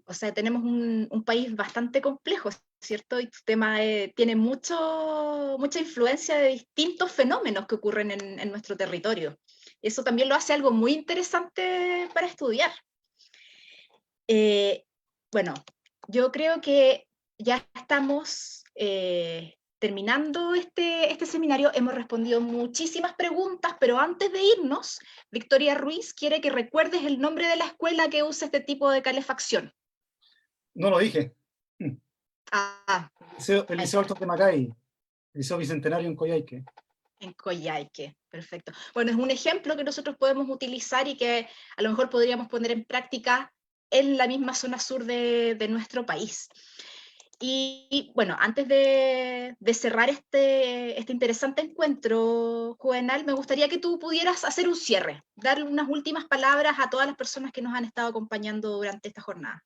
O sea, tenemos un país bastante complejo, ¿cierto? Y tu tema tiene mucha influencia de distintos fenómenos que ocurren en nuestro territorio. Eso también lo hace algo muy interesante para estudiar. Eh, bueno, yo creo que ya estamos terminando este seminario. Hemos respondido muchísimas preguntas, pero antes de irnos, Victoria Ruiz quiere que recuerdes el nombre de la escuela que usa este tipo de calefacción. No lo dije. Ah, El ahí Liceo está, Alto de Macay, el Liceo Bicentenario en Coyhaique. en Coyhaique. Perfecto. Bueno, es un ejemplo que nosotros podemos utilizar y que a lo mejor podríamos poner en práctica en la misma zona sur de nuestro país. Y bueno, antes de cerrar este interesante encuentro, Juvenal, me gustaría que tú pudieras hacer un cierre, dar unas últimas palabras a todas las personas que nos han estado acompañando durante esta jornada.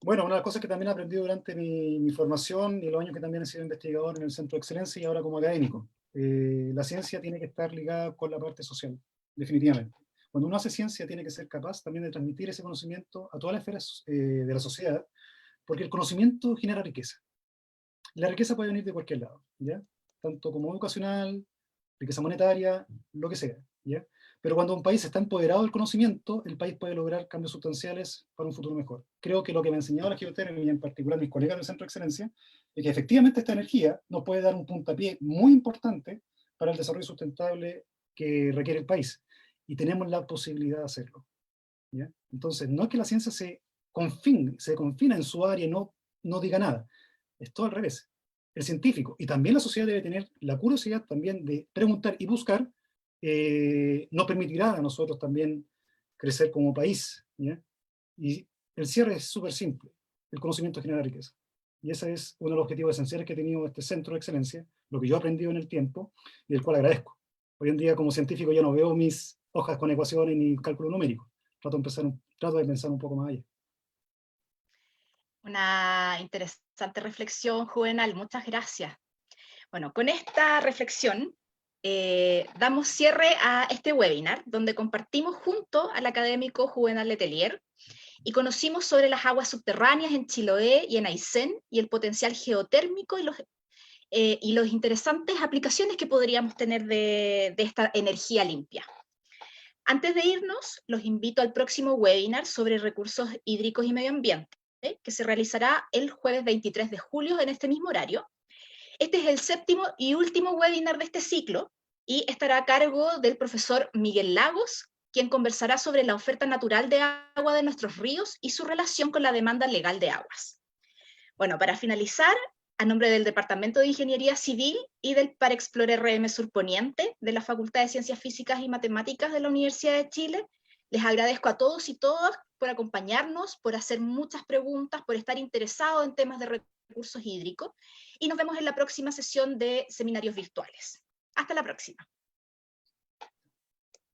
Bueno, una de las cosas que también he aprendido durante mi formación y los años que también he sido investigador en el Centro de Excelencia y ahora como académico, la ciencia tiene que estar ligada con la parte social, definitivamente. Cuando uno hace ciencia tiene que ser capaz también de transmitir ese conocimiento a todas las esferas de la sociedad, porque el conocimiento genera riqueza. La riqueza puede venir de cualquier lado, ¿ya? Tanto como educacional, riqueza monetaria, lo que sea, ¿ya? Pero cuando un país está empoderado del conocimiento, el país puede lograr cambios sustanciales para un futuro mejor. Creo que lo que me ha enseñado la geotérmica, y en particular mis colegas del Centro de Excelencia, es que efectivamente esta energía nos puede dar un puntapié muy importante para el desarrollo sustentable que requiere el país. Y tenemos la posibilidad de hacerlo, ¿ya? Entonces, no es que la ciencia se se confina en su área y no diga nada. Es todo al revés. El científico y también la sociedad debe tener la curiosidad también de preguntar y buscar, nos permitirá a nosotros también crecer como país, ¿ya? Y el cierre es súper simple, el conocimiento genera riqueza. Y ese es uno de los objetivos esenciales que ha tenido este centro de excelencia, lo que yo he aprendido en el tiempo y del cual agradezco. Hoy en día como científico ya no veo mis hojas con ecuaciones ni cálculo numérico, trato de pensar un poco más allá. Una interesante reflexión, Juvenal, muchas gracias. Bueno, con esta reflexión damos cierre a este webinar, donde compartimos junto al académico Juvenal Letelier y conocimos sobre las aguas subterráneas en Chiloé y en Aysén y el potencial geotérmico y los interesantes aplicaciones que podríamos tener de esta energía limpia. Antes de irnos, los invito al próximo webinar sobre recursos hídricos y medio ambiente, que se realizará el jueves 23 de julio en este mismo horario. Este es el séptimo y último webinar de este ciclo y estará a cargo del profesor Miguel Lagos, quien conversará sobre la oferta natural de agua de nuestros ríos y su relación con la demanda legal de aguas. Bueno, para finalizar, a nombre del Departamento de Ingeniería Civil y del Parexplore RM Surponiente de la Facultad de Ciencias Físicas y Matemáticas de la Universidad de Chile, les agradezco a todos y todas por acompañarnos, por hacer muchas preguntas, por estar interesados en temas de recursos hídricos, y nos vemos en la próxima sesión de seminarios virtuales. Hasta la próxima.